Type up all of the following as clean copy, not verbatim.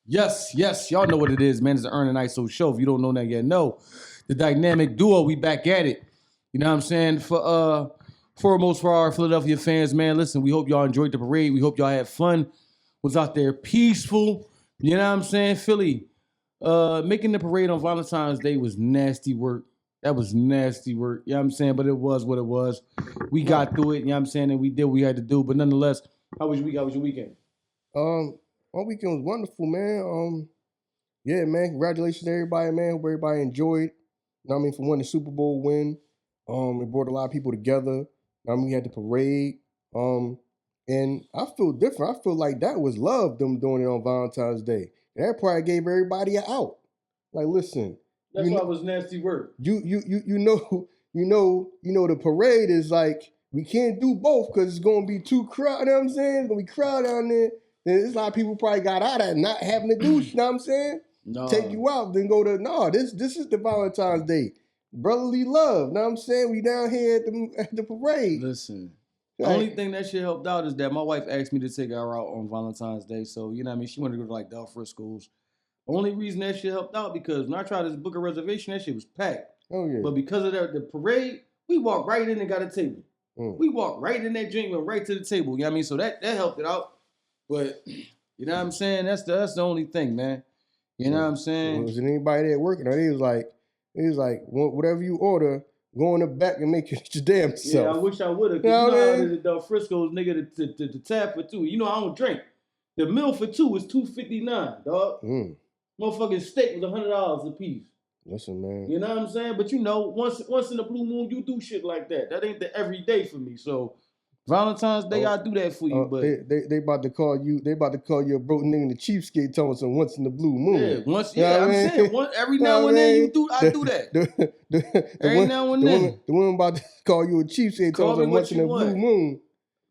Yes. Y'all know what it is, man. It's the Ern and Iso show. If you don't know that yet, no. The dynamic duo, we back at it. You know what I'm saying? Foremost for our Philadelphia fans, man, listen, we hope y'all enjoyed the parade. We hope y'all had fun. Was out there peaceful. You know what I'm saying? Philly, making the parade on Valentine's Day was nasty work. That was nasty work. You know what I'm saying? But it was what it was. We got through it, you know what I'm saying? And we did what we had to do. But nonetheless, how was your week? How was your weekend? My weekend was wonderful, man. Yeah, man. Congratulations to everybody, man. Hope everybody enjoyed. You know what I mean? For winning the Super Bowl win. It brought a lot of people together. You know what I mean? We had the parade. And I feel different. I feel like that was love, them doing it on Valentine's Day. That probably gave everybody an out. Like, listen. That's why it was nasty work. You know the parade is like, we can't do both because it's gonna be too crowded. You know what I'm saying? It's gonna be crowded down there. Then there's a lot of people probably got out of not having to do, you know what I'm saying? No. Take you out, then go to this is the Valentine's Day. Brotherly love. You know what I'm saying? We down here at the parade. Listen. The only thing that shit helped out is that my wife asked me to take her out on Valentine's Day. So, you know what I mean? She wanted to go to like Del Frisco's. Only reason that shit helped out because when I tried to book a reservation, that shit was packed. Oh, yeah. But because of the parade, we walked right in and got a table. We walked right in that drink, went right to the table. You know what I mean? So that helped it out. But, you know what I'm saying? That's the only thing, man. You know what I'm saying? Was it anybody there working? Or he was like, whatever you order, go in the back and make it your damn self. Yeah, I wish I would have. Because you know how the Del Frisco's, nigga, the tab for two. You know I don't drink. The meal for two is $2.59, dog. Motherfucking steak was $100 a piece. Listen, man. You know what I'm saying? But you know, once in a blue moon, you do shit like that. That ain't the everyday for me. So Valentine's Day, I do that for you. But they about to call you. They about to call you a broke nigga in the cheapskate. Telling some once in the blue moon. Yeah, once. Yeah, I'm saying every now and then I do that. Every now and then. The woman about to call you a cheapskate. Telling some once in the blue moon.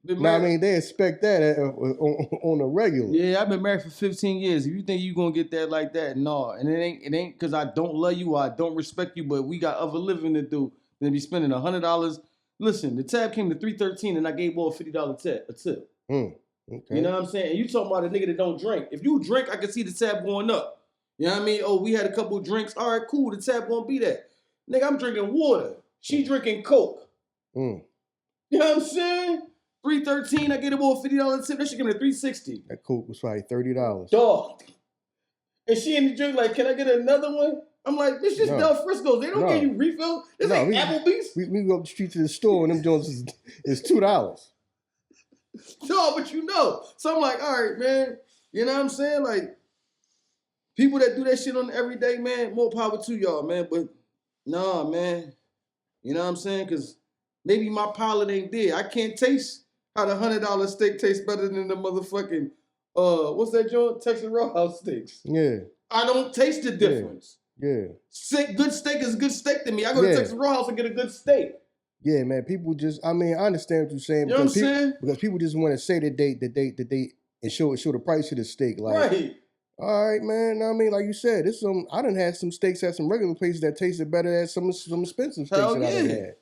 Now, I mean, they expect that on a regular. Yeah, I've been married for 15 years. If you think you're going to get that like that, no. And it ain't because I don't love you or I don't respect you, but we got other living to do than be spending $100. Listen, the tab came to $313 and I gave all a $50 tip. Okay. You know what I'm saying? And you talking about a nigga that don't drink. If you drink, I can see the tab going up. You know what I mean? Oh, we had a couple drinks. All right, cool. The tab won't be that. Nigga, I'm drinking water. She drinking Coke. You know what I'm saying? $313, I get a more $50 tip. That should give me a $360. That Coke was probably $30. Dog. And she in the drink like, can I get another one? I'm like, this is Del Frisco's. They don't give you refills. This ain't Applebee's. We go up the street to the store and them joints is $2. No, but you know. So I'm like, all right, man. You know what I'm saying? Like, people that do that shit on the everyday, man, more power to y'all, man. But nah, man. You know what I'm saying? Because maybe my palate ain't there. I can't taste how the $100 steak tastes better than the motherfucking, what's that joint? Texas Roadhouse steaks. Yeah. I don't taste the difference. Yeah. Good steak is good steak to me. I go to Texas Roadhouse and get a good steak. Yeah, man. People just, I mean, I understand what you're saying. You know what I'm saying? Because people just want to say that they and show the price of the steak. Like, right. All right, man. I mean, like you said, I done had some steaks at some regular places that tasted better than some expensive steaks that I done had.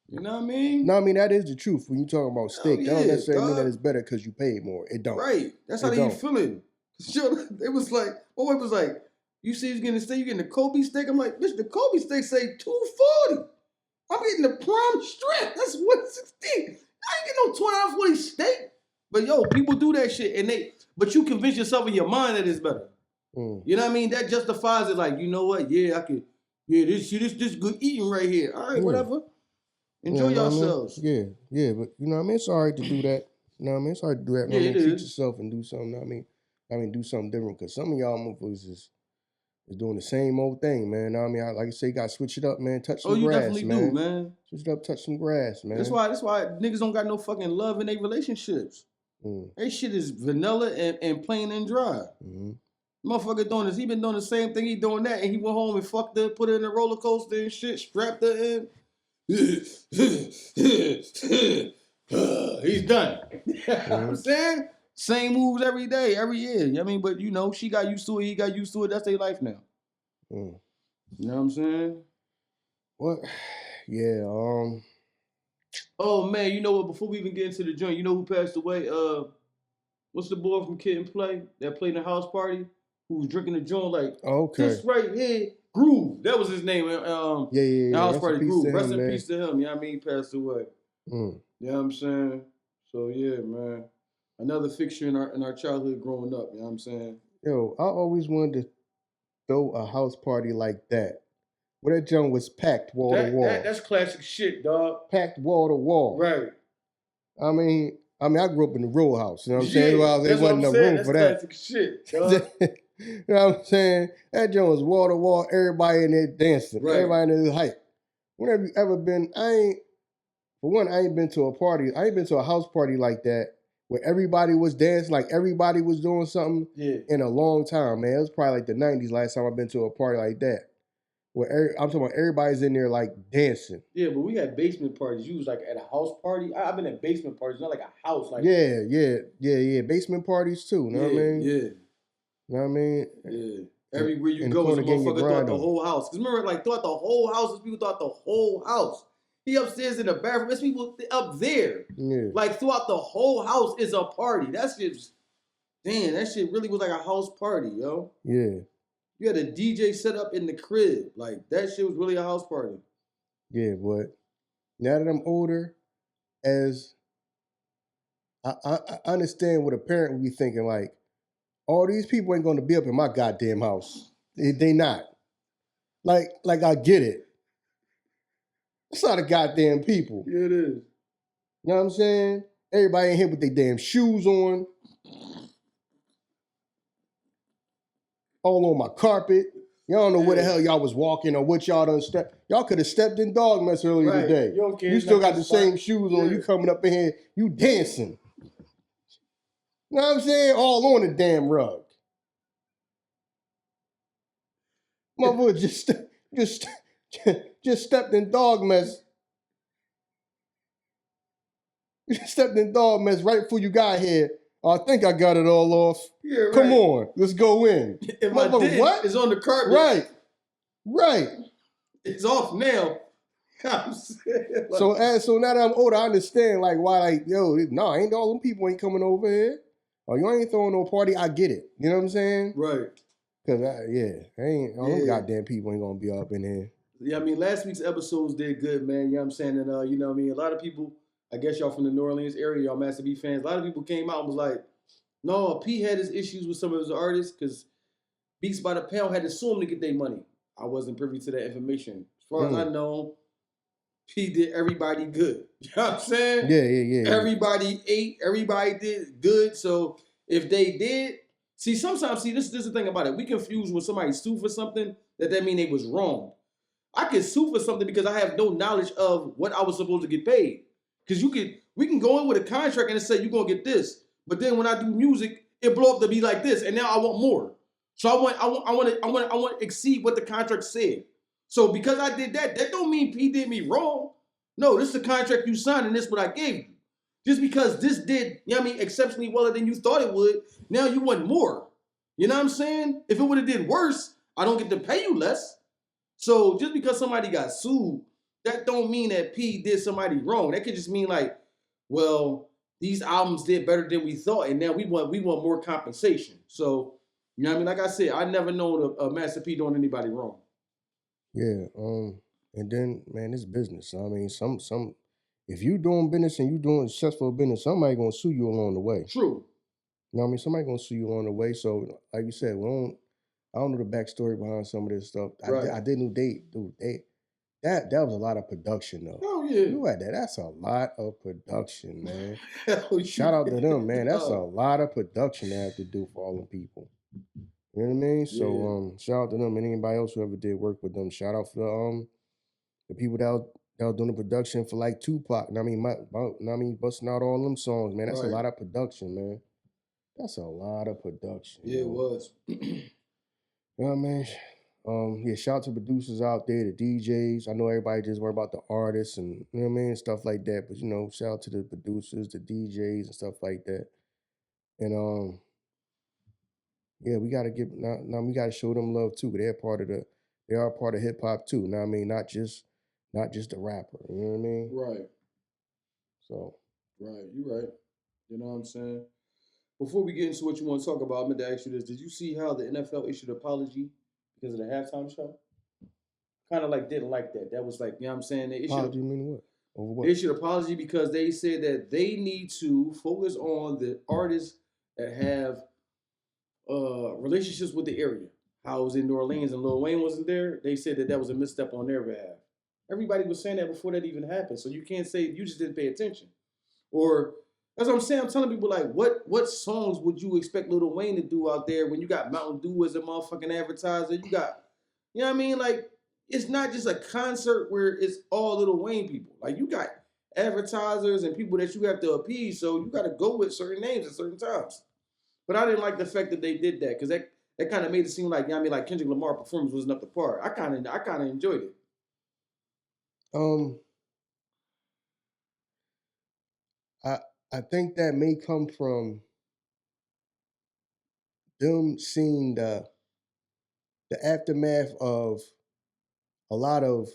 You know what I mean? No, I mean, that is the truth. When you talk about steak, that don't necessarily mean that it's better because you paid more. It don't. Right. That's how they feeling. It was like, my wife was like, you see, you getting a steak, you getting a Kobe steak. I'm like, bitch, the Kobe steak say $240. I'm getting the prime strip. That's $160. I ain't getting no $2.40 steak. But yo, people do that shit, but you convince yourself in your mind that it's better. You know what I mean? That justifies it. Like, you know what? Yeah, I could. Yeah, this good eating right here. All right, whatever. Enjoy yourselves. I mean? Yeah, but you know what I mean? It's all right to do that. You know what I mean? It's all right to do that. Yeah, treat yourself and do something. I mean, do something different because some of y'all motherfuckers is doing the same old thing, man. I mean, like I say, you gotta switch it up, man. Touch some grass, man. You definitely do, man. Switch it up, touch some grass, man. That's why niggas don't got no fucking love in their relationships. That shit is vanilla and plain and dry. Motherfucker doing this. He been doing the same thing. He doing that, and he went home and fucked her, put her in a roller coaster and shit, strapped her in. He's done. You know what I'm saying? Same moves every day, every year. I mean, but you know, she got used to it, he got used to it. That's their life now. You know what I'm saying? What? Yeah, Oh man, you know what? Before we even get into the joint, you know who passed away? What's the boy from Kid and Play that played in the house party? who was drinking the joint like, okay. this right here, Groove. That was his name. Yeah. House Party Groove. Rest in man. peace to him. You know what I mean? He passed away. Mm. You know what I'm saying? So yeah, man. Another fixture in our childhood growing up. You know what I'm saying? Yo, I always wanted to throw a house party like that. Where that joint was packed wall to wall. That's classic shit, dog. Packed wall to wall. Right. I mean, I grew up in the row house. You know what I'm saying? Well, there wasn't no room for that. Classic shit, dog. You know what I'm saying? That joint was wall to wall. Everybody in there dancing. Right. Everybody in there hype. When have you ever been? I ain't been to a party. I ain't been to a house party like that where everybody was dancing, like everybody was doing something in a long time, man. It was probably like the 90s last time I've been to a party like that. Where I'm talking about everybody's in there like dancing. Yeah, but we had basement parties. You was like at a house party. I've been at basement parties, not like a house. Like yeah. Basement parties too. You know what I mean? Yeah. You know what I mean? Yeah. Everywhere you go, is a motherfucker throughout the whole house. Because remember, like throughout the whole house, people thought the whole house. He upstairs in the bathroom. There's people up there. Yeah. Like throughout the whole house is a party. That shit really was like a house party, yo. Yeah. You had a DJ set up in the crib. Like, that shit was really a house party. Yeah, but now that I'm older, as I understand what a parent would be thinking, like, all these people ain't going to be up in my goddamn house. They not. Like I get it. It's not a goddamn people. Yeah, it is. You know what I'm saying? Everybody in here with their damn shoes on. All on my carpet. Y'all don't know where the hell y'all was walking or what y'all done stepped. Y'all could have stepped in dog mess earlier today. You still got the same shoes on. You coming up in here, you dancing. You know what I'm saying? All on the damn rug. Motherfucker just stepped in dog mess. You stepped in dog mess right before you got here. I think I got it all off. Yeah, right. Come on, let's go in. If I did, what? It's on the carpet. Right. It's off now. So now that I'm older, I understand like why ain't all them people ain't coming over here. Oh, you ain't throwing no party. I get it. You know what I'm saying? Right. Cause them goddamn people ain't gonna be up in here. Yeah, I mean, last week's episodes did good, man. You know what I'm saying? And you know what I mean? A lot of people, I guess y'all from the New Orleans area, y'all Master B fans, a lot of people came out and was like, no, P had his issues with some of his artists because Beats by the Pound had to sue him to get their money. I wasn't privy to that information. As far as I know, P did everybody good. You know what I'm saying? Yeah. Everybody ate, everybody did good. So if they did, sometimes this is the thing about it. We confuse when somebody sue for something, that mean they was wrong. I can sue for something because I have no knowledge of what I was supposed to get paid. Because we can go in with a contract and say you're gonna get this, but then when I do music, it blow up to be like this, and now I want more. So I want to exceed what the contract said. So because I did that, that don't mean P did me wrong. No, this is the contract you signed, and this is what I gave you. Just because this did, you know what I mean, exceptionally well than you thought it would, now you want more. You know what I'm saying? If it would have did worse, I don't get to pay you less. So just because somebody got sued, that don't mean that P did somebody wrong. That could just mean like, well, these albums did better than we thought, and now we want more compensation. So, you know what I mean? Like I said, I never known a Master P doing anybody wrong. Yeah, and then man, it's business. I mean, some if you doing business and you doing successful business, somebody gonna sue you along the way. True. You know what I mean? Somebody gonna sue you along the way. So, like you said, I don't know the backstory behind some of this stuff. Right. I didn't that was a lot of production though. Oh yeah. You had that. That's a lot of production, man. Shout out to them, man. That's a lot of production they have to do for all them people. You know what I mean? So shout out to them and anybody else who ever did work with them. Shout out for the people that was doing the production for like Tupac. I mean, busting out all them songs, man. That's a lot of production, man. That's a lot of production. Yeah, it was. You know what I mean? Shout out to producers out there, the DJs. I know everybody just worry about the artists and you know what I mean, stuff like that. But shout out to the producers, the DJs and stuff like that. And we gotta we gotta show them love too. They are part of hip hop too. Know what I mean? Not just a rapper. You know what I mean? Right. So. Right, you right. You know what I'm saying? Before we get into what you want to talk about, I meant to ask you this. Did you see how the NFL issued an apology because of the halftime show? Kind of like didn't like that. That was like, you know what I'm saying? They issued Apology mean what? Over what? They issued an apology because they said that they need to focus on the artists that have relationships with the area. How it was in New Orleans and Lil Wayne wasn't there. They said that was a misstep on their behalf. Everybody was saying that before that even happened. So you can't say you just didn't pay attention. Or that's what I'm saying. I'm telling people like, what songs would you expect Lil Wayne to do out there when you got Mountain Dew as a motherfucking advertiser? You got, you know what I mean? Like, it's not just a concert where it's all Lil Wayne people. Like, you got advertisers and people that you have to appease. So you got to go with certain names at certain times. But I didn't like the fact that they did that because that kind of made it seem like, you know what I mean, like Kendrick Lamar performance wasn't up to par. I kind of enjoyed it. I think that may come from them seeing the aftermath of a lot of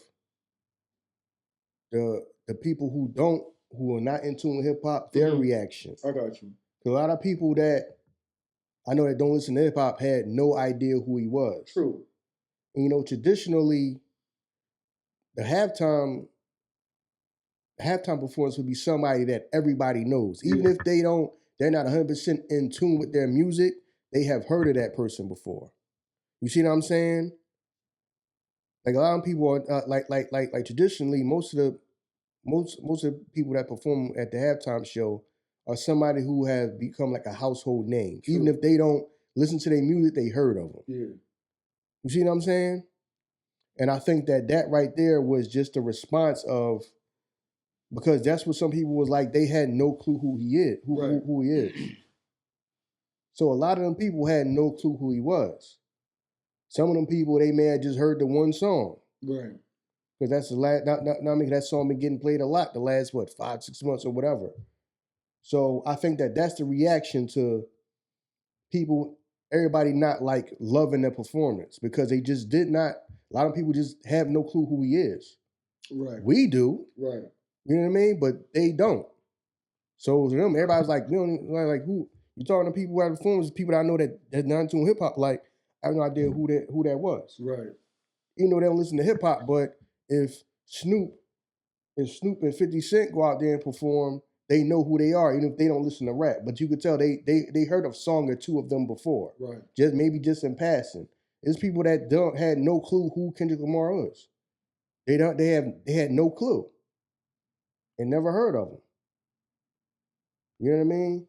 the people who are not in tune with hip hop, their reaction. I got you. A lot of people that I know that don't listen to hip hop had no idea who he was. True. And, you know, traditionally, the halftime performance would be somebody that everybody knows. Even if they're not 100% in tune with their music, they have heard of that person before. You see what I'm saying? Like a lot of people are like traditionally, most of the people that perform at the halftime show are somebody who has become like a household name. True. Even if they don't listen to their music, they heard of them. Yeah. You see what I'm saying? And I think that right there was just a response of, because that's what some people was like, they had no clue who he is, who he is. So a lot of them people had no clue who he was. Some of them people, they may have just heard the one song. Right. Because that's the last, that song been getting played a lot the last, 5-6 months or whatever. So I think that's the reaction to people, everybody not like loving their performance because they just did not, a lot of people just have no clue who he is. Right. We do. Right. You know what I mean? But they don't. So to them, everybody's like, you know, like who, you talking to people who have performances, people that I know that's not into hip hop, like, I have no idea who that was. Right. Even though they don't listen to hip hop, but if Snoop and 50 Cent go out there and perform, they know who they are, even if they don't listen to rap. But you could tell they heard a song or two of them before. Right. Just in passing. There's people that had no clue who Kendrick Lamar was. They had no clue. And never heard of him. You know what I mean?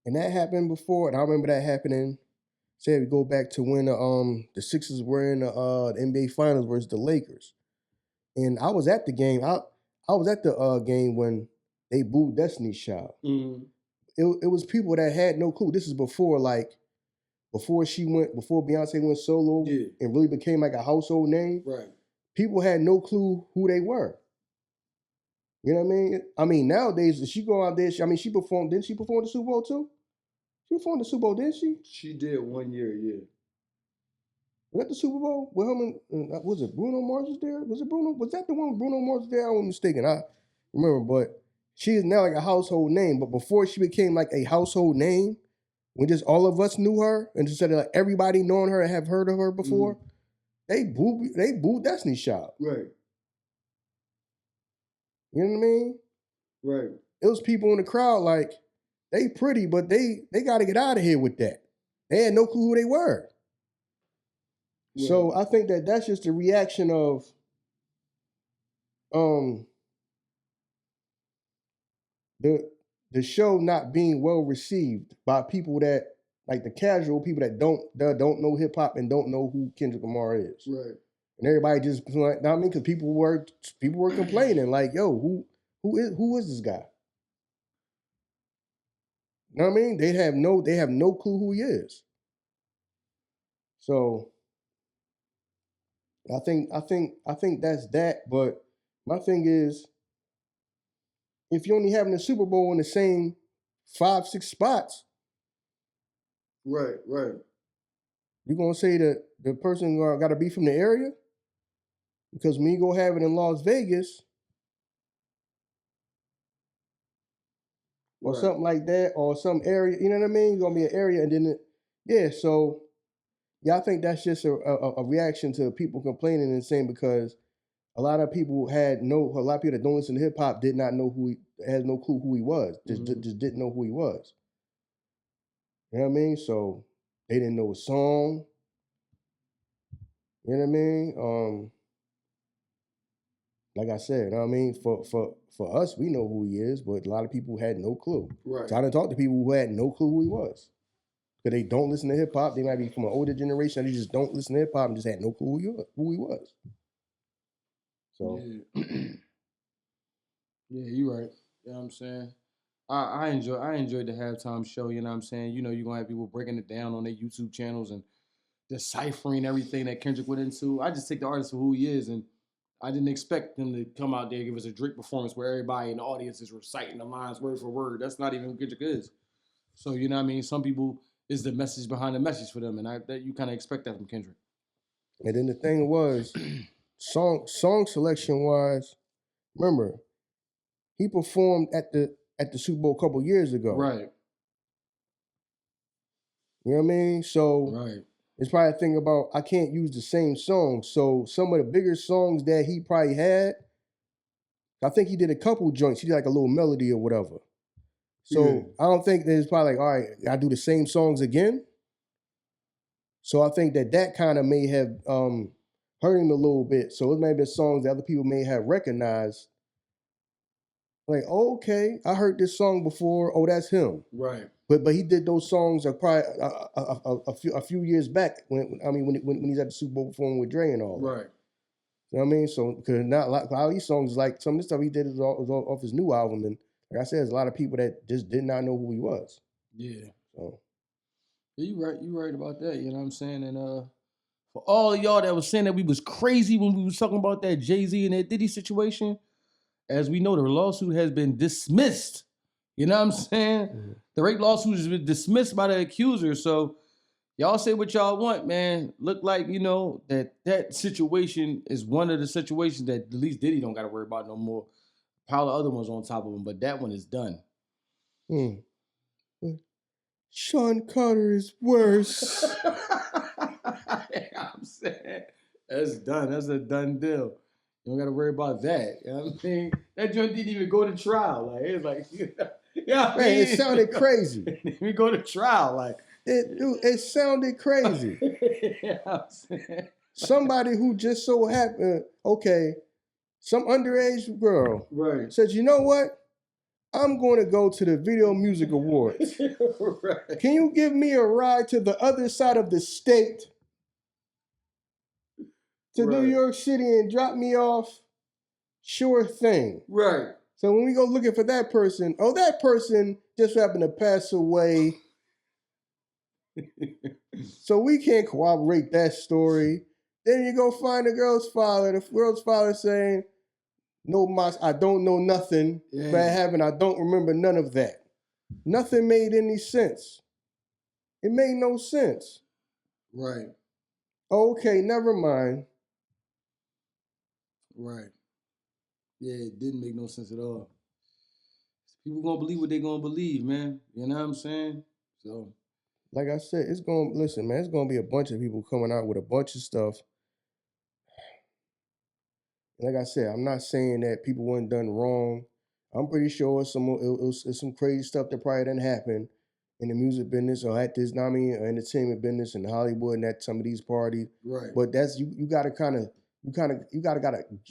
And that happened before, and I remember that happening. Say we go back to when the Sixers were in the NBA Finals versus the Lakers, and I was at the game. I was at the game when they booed Destiny's Child. Mm-hmm. It was people that had no clue. This is before Beyonce went solo and really became like a household name. Right. People had no clue who they were. You know what I mean? I mean, nowadays, if she go out there, she performed. Didn't she perform the Super Bowl too? She performed the Super Bowl, didn't she? She did 1 year, yeah. Was that the Super Bowl? Well, was it Bruno Mars was there? Was it Bruno? Was that the one with Bruno Mars was there? I wasn't mistaken. I remember, but she is now like a household name. But before she became like a household name, when just all of us knew her, and instead of like everybody knowing her and have heard of her before, they booed Destiny's Child. Right. You know what I mean? Right. It was people in the crowd like, they pretty, but they got to get out of here with that. They had no clue who they were. Right. So I think that's just a reaction of the show not being well received by people that, like the casual people that don't know hip hop and don't know who Kendrick Lamar is. Right. And everybody just like, I mean, because people were complaining like, yo, who is this guy? You know what I mean? They have no clue who he is. So I think that's that. But my thing is, if you're only having the Super Bowl in the same 5-6 spots, right, you're gonna say that the person got to be from the area? Because when you go have it in Las Vegas, or something like that, or some area. You know what I mean? It's gonna be an area, and then So I think that's just a reaction to people complaining and saying because a lot of people that don't listen to hip hop did not know has no clue who he was. Just didn't know who he was. You know what I mean? So they didn't know a song. You know what I mean? Like I said, you know what I mean? For us, we know who he is, but a lot of people had no clue. Right. So I done talked to people who had no clue who he was. Because they don't listen to hip hop. They might be from an older generation. They just don't listen to hip hop and just had no clue who he was. So yeah, you right. You know what I'm saying? I enjoyed the halftime show, you know what I'm saying? You know, you're gonna have people breaking it down on their YouTube channels and deciphering everything that Kendrick went into. I just take the artist for who he is, and I didn't expect them to come out there and give us a Drake performance where everybody in the audience is reciting the lines word for word. That's not even who Kendrick is. So, you know what I mean? Some people, is the message behind the message for them, and that you kind of expect that from Kendrick. And then the thing was, song selection wise, remember, he performed at the Super Bowl a couple years ago. Right. You know what I mean? So right. It's probably a thing about I can't use the same song. So some of the bigger songs that he probably had, I think he did a couple joints. He did like a little melody or whatever. So I don't think that it's probably like, all right, I do the same songs again. So I think that kind of may have hurt him a little bit. So it may have been songs that other people may have recognized. Like, oh, okay, I heard this song before. Oh, that's him. Right. But he did those songs probably a few years back when he's at the Super Bowl performing with Dre and all that. Right. You know what I mean? So because not like a lot of these songs, like some of the stuff he did is all off his new album, and like I said, there's a lot of people that just did not know who he was. Yeah. So you right about that. You know what I'm saying? And for all of y'all that was saying that we was crazy when we was talking about that Jay-Z and that Diddy situation, as we know, the lawsuit has been dismissed. You know what I'm saying? Mm-hmm. The rape lawsuit has been dismissed by the accuser. So y'all say what y'all want, man. Look like, you know, that situation is one of the situations that at least Diddy don't got to worry about no more. A pile of other ones on top of him, but that one is done. Sean Carter is worse. I'm saying that's done. That's a done deal. You don't got to worry about that. You know what I mean? That joint didn't even go to trial. Like, it's like, man, it sounded crazy. It didn't even go to trial. Like, it sounded crazy. Yeah, I'm saying. Somebody who just so happened, some underage girl says, you know what? I'm going to go to the Video Music Awards. Right. Can you give me a ride to the other side of the state to New York City and drop me off? Sure thing. Right. So when we go looking for that person, that person just happened to pass away. So we can't corroborate that story. Then you go find the girl's father. The girl's father saying, no, I don't know nothing that happened. I don't remember none of that. Nothing made any sense. It made no sense. Right. Okay, never mind. Right. Yeah, it didn't make no sense at all. People gonna believe what they gonna believe, man. You know what I'm saying? So, like I said, it's gonna be a bunch of people coming out with a bunch of stuff. Like I said, I'm not saying that people weren't done wrong. I'm pretty sure it's some crazy stuff that probably didn't happen in the music business or at this, entertainment business in Hollywood and at some of these parties. Right. But that's you gotta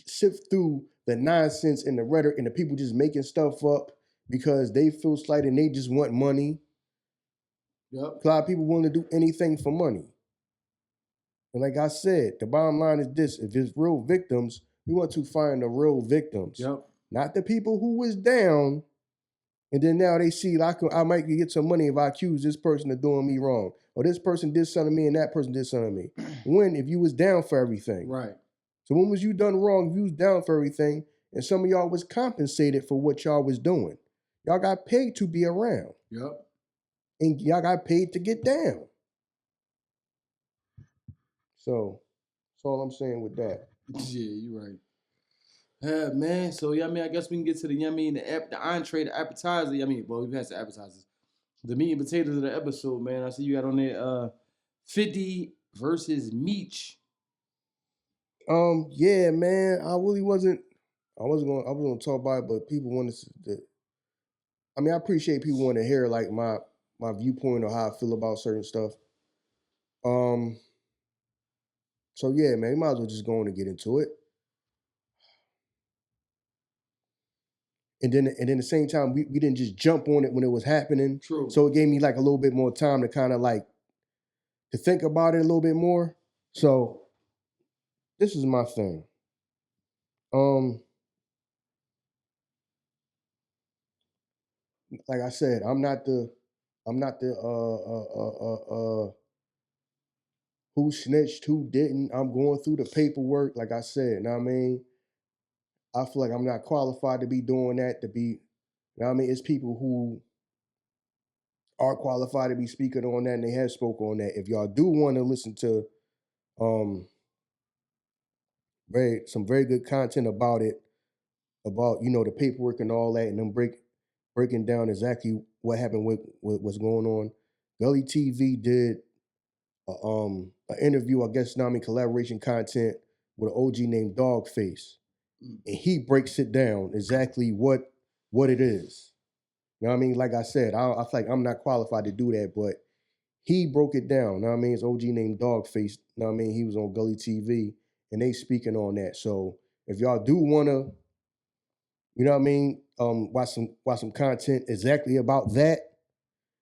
sift through the nonsense and the rhetoric and the people just making stuff up because they feel slighted and they just want money. Yep. A lot of people willing to do anything for money. And like I said, the bottom line is this: if it's real victims, we want to find the real victims. Yep. Not the people who was down, and then now they see I might get some money if I accuse this person of doing me wrong, or this person did something to me and that person did something to me. When if you was down for everything, right? So when was you done wrong? You was down for everything, and some of y'all was compensated for what y'all was doing. Y'all got paid to be around. Yep. And y'all got paid to get down. So that's all I'm saying with that. Yeah, you're right. Yeah, man. So yeah, I mean, I guess we can get to the the entree, the appetizer. Well, we've had some appetizers. The meat and potatoes of the episode, man. I see you got on there 50 versus Meech. Yeah, man. I wasn't gonna talk about it, but people wanted to. I mean, I appreciate people want to hear like my viewpoint or how I feel about certain stuff. So yeah, man, you might as well just go on and get into it. And then at the same time, we didn't just jump on it when it was happening. True. So it gave me like a little bit more time to kind of like to think about it a little bit more. So this is my thing. Like I said, I'm not the who snitched, who didn't. I'm going through the paperwork. Like I said, know what I mean? I feel like I'm not qualified to be doing that, to be, you know what I mean? It's people who are qualified to be speaking on that and they have spoke on that. If y'all do want to listen to some very good content about it, about, you know, the paperwork and all that, and them breaking down exactly what happened with what's going on. Gully TV did an interview, I guess, now I mean collaboration content with an OG named Dogface, and he breaks it down exactly what it is. You know what I mean? Like I said, I feel like I'm not qualified to do that, but he broke it down. You know what I mean? It's OG named Dogface. You know what I mean? He was on Gully TV, and they speaking on that. So if y'all do wanna, you know what I mean, watch some content exactly about that,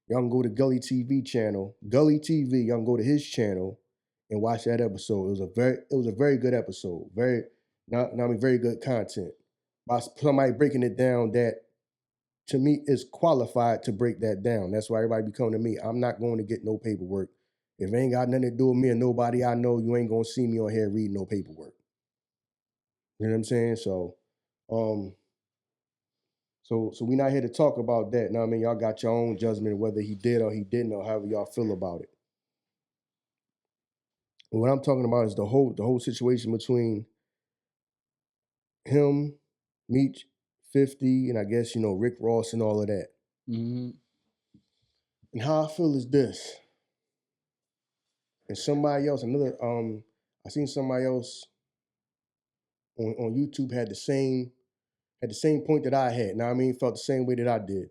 y'all can go to Gully TV channel. Gully TV, y'all can go to his channel and watch that episode. It was a very good episode. Very good content. By somebody breaking it down that to me is qualified to break that down. That's why everybody be coming to me. I'm not going to get no paperwork. If it ain't got nothing to do with me or nobody I know, you ain't gonna see me on here reading no paperwork. You know what I'm saying? So so we not here to talk about that. Now I mean, y'all got your own judgment whether he did or he didn't, or however y'all feel about it. And what I'm talking about is the whole situation between him, Meech, 50, and I guess, you know, Rick Ross and all of that. Mm-hmm. And how I feel is this. And somebody else, I seen somebody else on YouTube had the same point that I had. Now I mean, felt the same way that I did.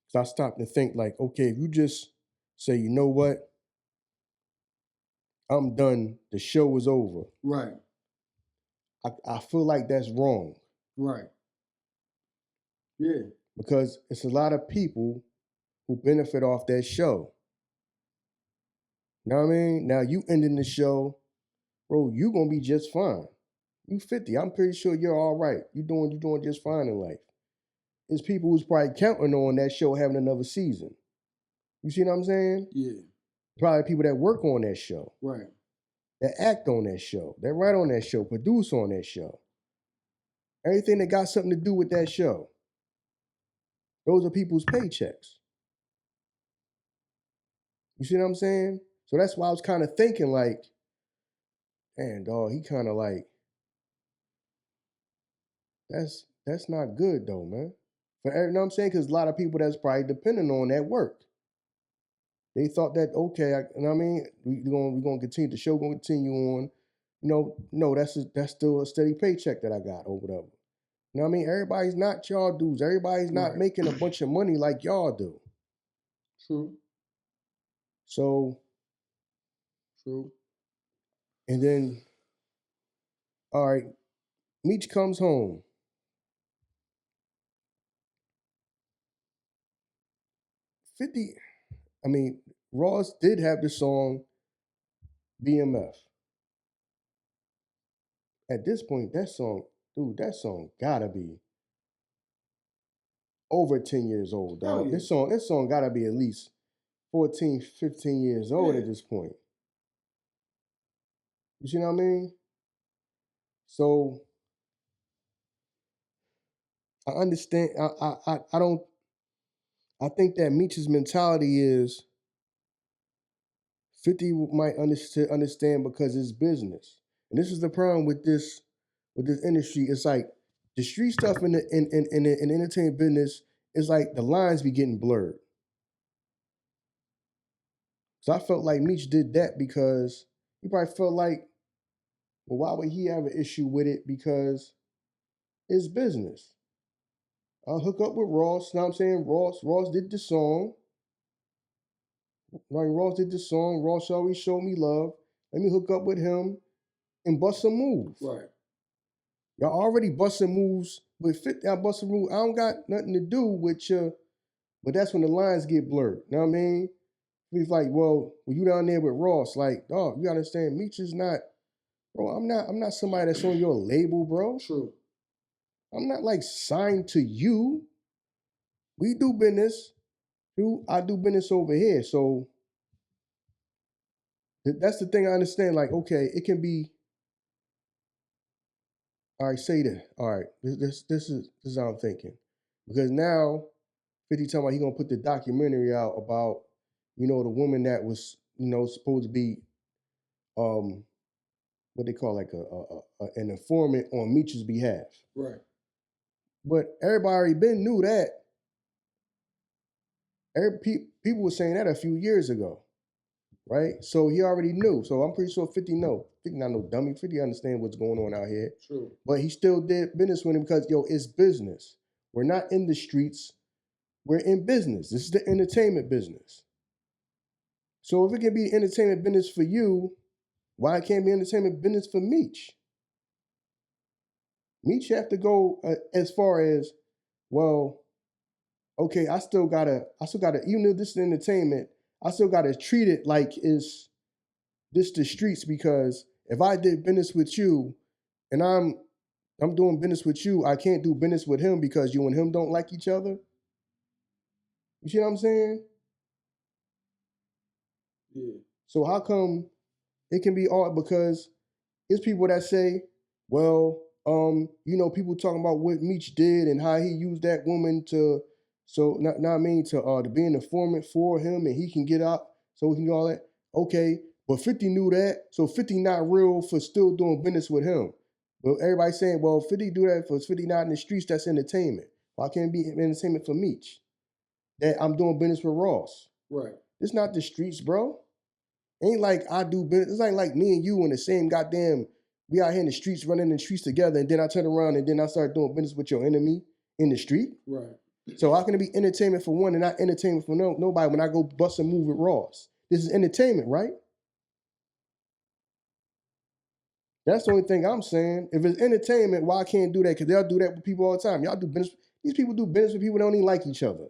So I stopped and think like, okay, if you just say, you know what, I'm done. The show is over. Right. I feel like that's wrong. Right. Yeah. Because it's a lot of people who benefit off that show. Know what I mean? Now you ending the show, bro, you gonna be just fine. You 50. I'm pretty sure you're all right. You doing just fine in life. There's people who's probably counting on that show having another season. You see what I'm saying? Yeah. Probably people that work on that show. Right. That act on that show. That write on that show. Produce on that show. Everything that got something to do with that show. Those are people's paychecks. You see what I'm saying? So that's why I was kind of thinking like, man, dog, he kind of like, that's not good though, man. You know what I'm saying? Because a lot of people that's probably depending on that work. They thought that, okay, you know what I mean? We're gonna continue, the show gonna continue on. You know, no, that's still a steady paycheck that I got or whatever. You know what I mean? Everybody's not y'all dudes. Everybody's not making a bunch of money like y'all do. True. So, True. and then, all right, Meech comes home. 50, I mean, Ross did have the song BMF. At this point, that song gotta be over 10 years old, dog. Yeah. This song gotta be at least 14, 15 years old at this point. You see what I mean? So I understand. I don't. I think that Meech's mentality is 50 might understand because it's business, and this is the problem with this industry. It's like the street stuff in the entertainment business is like the lines be getting blurred. So I felt like Meech did that because he probably felt like, well, why would he have an issue with it? Because it's business. I'll hook up with Ross. You know what I'm saying? Ross did the song. Right, Ross did the song. Ross always showed me love. Let me hook up with him and bust some moves. Right. Y'all already busting moves with 50. I busting moves. I don't got nothing to do with you, but that's when the lines get blurred. You know what I mean? He's like, well, when you down there with Ross, like, dog, you gotta understand, Meech is not, bro. I'm not somebody that's on your label, bro. True. I'm not like signed to you. We do business. I do business over here. So that's the thing I understand. Like, okay, it can be. All right, say that. All right, this is how I'm thinking, because now 50 talking about he gonna put the documentary out about, you know, the woman that was, you know, supposed to be, what they call like an informant on Meech's behalf. Right. But everybody already been knew that. People were saying that a few years ago, right? So he already knew. So I'm pretty sure 50 know. 50 not no dummy. 50 understand what's going on out here. True. But he still did business with him because, yo, it's business. We're not in the streets. We're in business. This is the entertainment business. So if it can be entertainment business for you, why can't it be entertainment business for Meech? Meech have to go as far as, well, okay, I still gotta, even though this is entertainment, I still gotta treat it like it's this the streets, because if I did business with you and I'm doing business with you, I can't do business with him because you and him don't like each other. You see what I'm saying? Yeah. So how come it can be all, because there's people that say, well, you know, people talking about what Meech did and how he used that woman to, so not I mean to be an informant for him and he can get out so he can do all that. Okay, but 50 knew that, so 50 not real for still doing business with him. But everybody saying, well, 50 do that for 50 not in the streets, that's entertainment. Why can't it be entertainment for Meech? That I'm doing business with Ross. Right. It's not the streets, bro. Ain't like I do business. It's like me and you in the same goddamn, we out here in the streets, running in the streets together, and then I turn around and then I start doing business with your enemy in the street. Right. So how can it be entertainment for one and not entertainment for nobody when I go bust a move with Ross? This is entertainment, right? That's the only thing I'm saying. If it's entertainment, why I can't do that? Because they'll do that with people all the time. Y'all do business. These people do business with people that don't even like each other.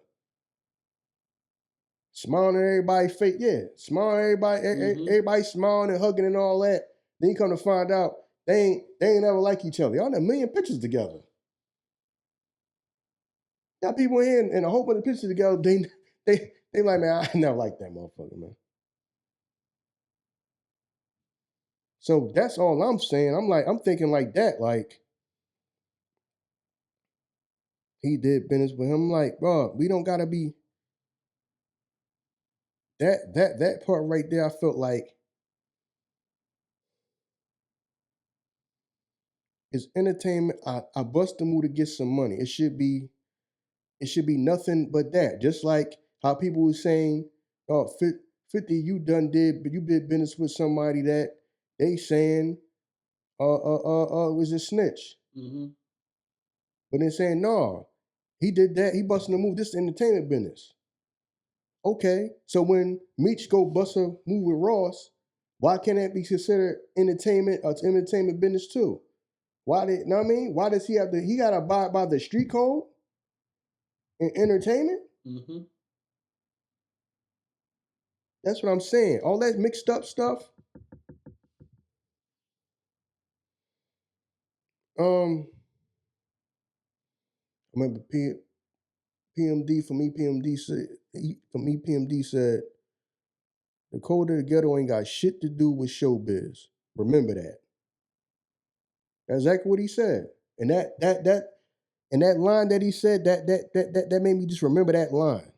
Smiling at everybody, fake, yeah. Smiling at everybody, everybody smiling and hugging and all that. Then you come to find out they ain't ever like each other. Y'all done a million pictures together. Got people here and a whole bunch of pictures together. They like, man, I never liked that motherfucker, man. So that's all I'm saying. I'm thinking like that. Like, he did business with him. I'm like, bro, we don't gotta be that part right there. I felt like it's entertainment. I bust the move to get some money. It should be nothing but that. Just like how people were saying, oh, 50, you did business with somebody that they saying, was a snitch. Mm-hmm. But they're saying, no, he did that. He busting a move. This is entertainment business. Okay, so when Meech go bust a move with Ross, why can't that be considered entertainment? It's entertainment business too. Why did, know what I mean? Why does he have to? He gotta abide by the street code in entertainment. Mm-hmm. That's what I'm saying. All that mixed up stuff. I remember PMD for me. PMD said the code of the ghetto ain't got shit to do with showbiz. Remember that. That's exactly what he said. And that line that he said, that made me just remember that line.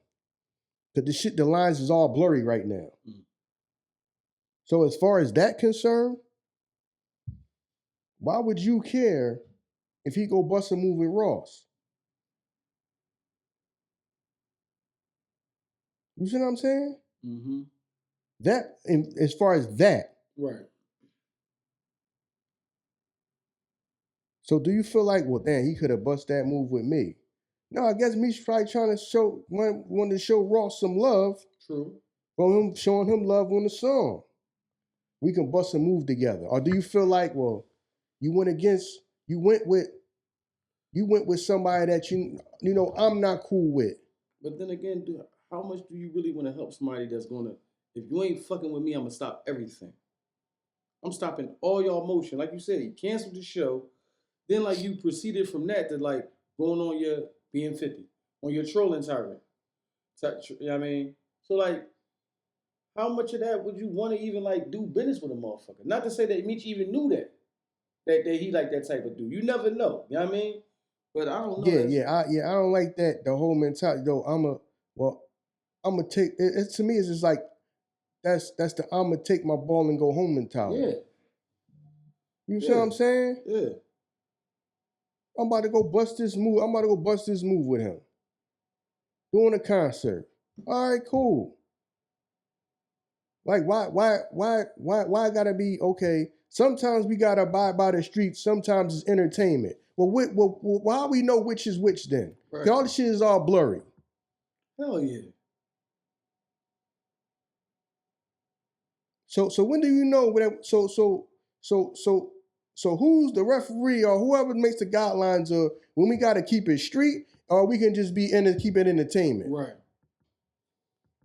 Because the lines is all blurry right now. Mm. So as far as that concerned, why would you care if he go bust a move with Ross. You see what I'm saying? Mm-hmm. That, as far as that. Right. So do you feel like, well, damn, he could have bust that move with me? No, I guess Meech's probably trying to wanted to show Ross some love. True. From him, showing him love on the song. We can bust a move together. Or do you feel like, well, you went with somebody that you know I'm not cool with. But then again, dude, how much do you really want to help somebody that's gonna, if you ain't fucking with me, I'm gonna stop everything. I'm stopping all y'all motion. Like you said, he canceled the show. Then like you proceeded from that to like going on your being 50, on your trolling tyrant. You know what I mean? So like, how much of that would you want to even like do business with a motherfucker? Not to say that Mitch even knew that he like that type of dude. You never know. You know what I mean? But I don't know. I don't like that. The whole mentality though. I'm gonna take it. To me, it's just like that's the I'm gonna take my ball and go home mentality. Yeah. You see what I'm saying? Yeah. I'm about to go bust this move. I'm about to go bust this move with him. Doing a concert. All right, cool. Like why I gotta be okay? Sometimes we gotta abide by the streets. Sometimes it's entertainment. Well, why we know which is which then? Right. All the shit is all blurry. Hell yeah. So when do you know whatever? So who's the referee or whoever makes the guidelines of when we gotta keep it street or we can just be keep it entertainment? Right.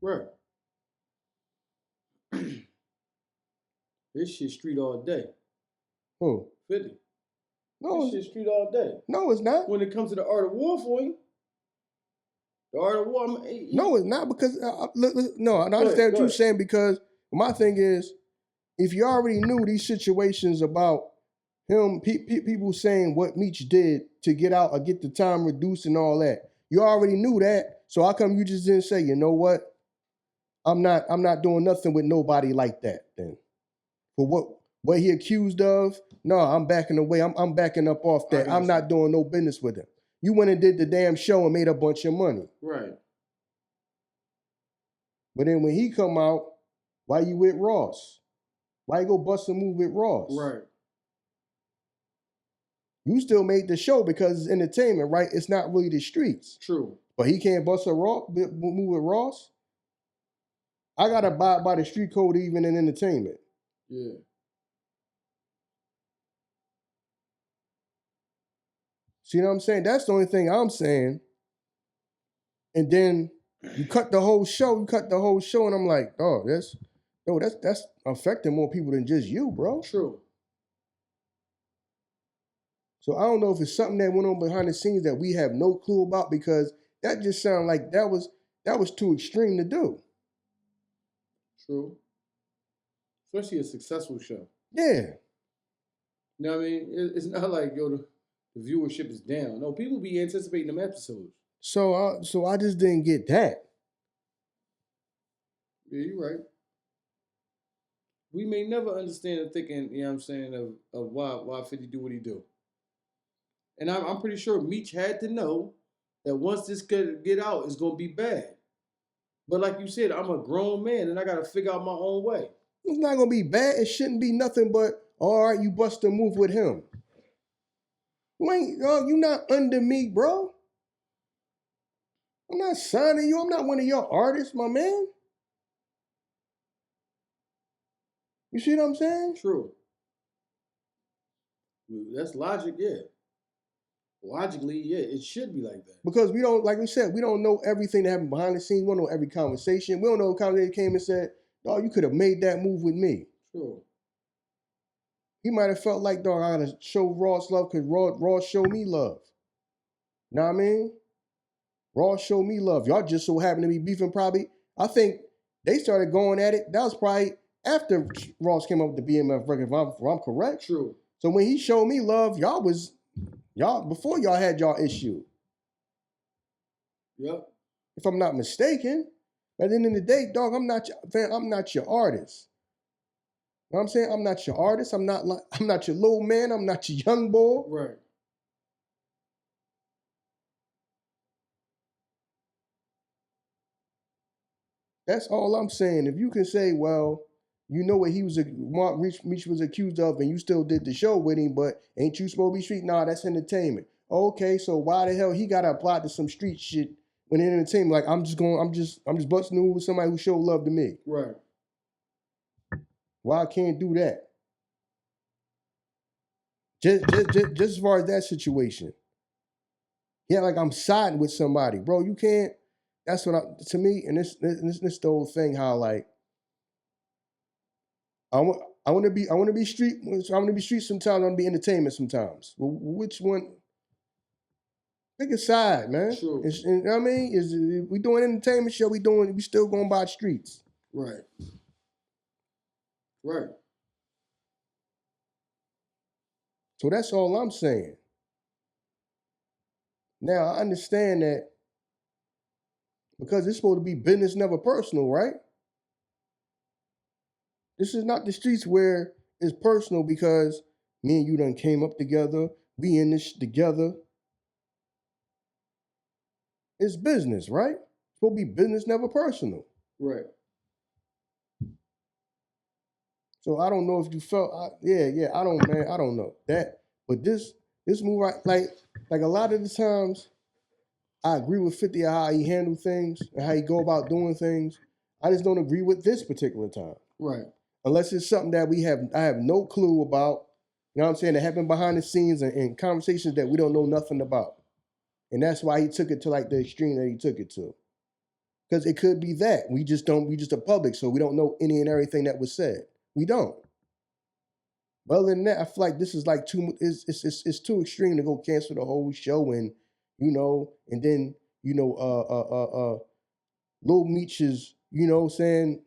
Right. This shit street all day. Who? 50. No, this shit street all day. No, it's not. When it comes to the art of war for you. The art of war. No, it's not because no, I understand what you're saying because my thing is, if you already knew these situations about him, people saying what Meech did to get out or get the time reduced and all that, you already knew that. So how come you just didn't say, you know what? I'm not doing nothing with nobody like that then. For what he accused of, no, I'm backing away. I'm backing up off that. I'm not doing no business with him. You went and did the damn show and made a bunch of money. Right. But then when he come out, why you with Ross? Why you go bust a move with Ross? Right. You still made the show because it's entertainment, right? It's not really the streets. True. But he can't bust a move with Ross? I got to abide by the street code even in entertainment. Yeah. See what I'm saying? That's the only thing I'm saying. And then you cut the whole show, and I'm like, oh, that's affecting more people than just you, bro. True. So I don't know if it's something that went on behind the scenes that we have no clue about because that just sounded like that was too extreme to do. True. Especially a successful show. Yeah. You know what I mean? It's not like, the viewership is down. No, people be anticipating them episodes. So I just didn't get that. Yeah, you're right. We may never understand the thinking, you know what I'm saying, of why 50 do what he do. And I'm pretty sure Meech had to know that once this could get out, it's going to be bad. But like you said, I'm a grown man and I got to figure out my own way. It's not going to be bad. It shouldn't be nothing but, all right, you bust a move with him. You not under me, bro. I'm not signing you. I'm not one of your artists, my man. You see what I'm saying? True. That's logic, yeah. Logically, yeah, it should be like that. Because we don't, like we said, we don't know everything that happened behind the scenes. We don't know every conversation. We don't know if conversation came and said, dog, you could have made that move with me. True. He might have felt like, dog, I gotta show Ross love because Ross showed me love. Know what I mean? Ross showed me love. Y'all just so happened to be beefing probably. I think they started going at it. That was probably after Ross came up with the BMF record, if I'm correct. True. So when he showed me love, before y'all had y'all issue. Yep. If I'm not mistaken. But at the end of the day, dog, I'm not your artist. You know what I'm saying? I'm not your artist. I'm not your little man. I'm not your young boy. Right. That's all I'm saying. If you can say, well, you know what Meech was accused of, and you still did the show with him, but ain't you supposed to be street? Nah, that's entertainment. Okay, so why the hell he got to apply to some street shit when in entertainment? Like I'm just busting through with somebody who showed love to me. Right. Why I can't do that? Just as far as that situation. Yeah, like I'm siding with somebody, bro. You can't. That's what to me, and this the whole thing. How like I want to be street. I want to be street sometimes. I want to be entertainment sometimes. Well, which one? Pick a side, man. True. You know what I mean? Is we doing entertainment show? We still going by streets. Right. Right. So that's all I'm saying. Now I understand that because it's supposed to be business, never personal, right? This is not the streets where it's personal because me and you done came up together. We in this together. It's business, right? It's supposed to be business, never personal. Right. So I don't know if you felt, I don't know that. But this move, like a lot of the times, I agree with 50 on how he handled things and how he go about doing things. I just don't agree with this particular time. Right. Unless it's something that I have no clue about, you know what I'm saying, that happened behind the scenes and conversations that we don't know nothing about. And that's why he took it to like the extreme that he took it to. Because it could be that. We just a public, so we don't know any and everything that was said. We don't. But other than that, I feel like this is like it's too extreme to go cancel the whole show and, you know, and then, you know, Lil Meech is, you know, saying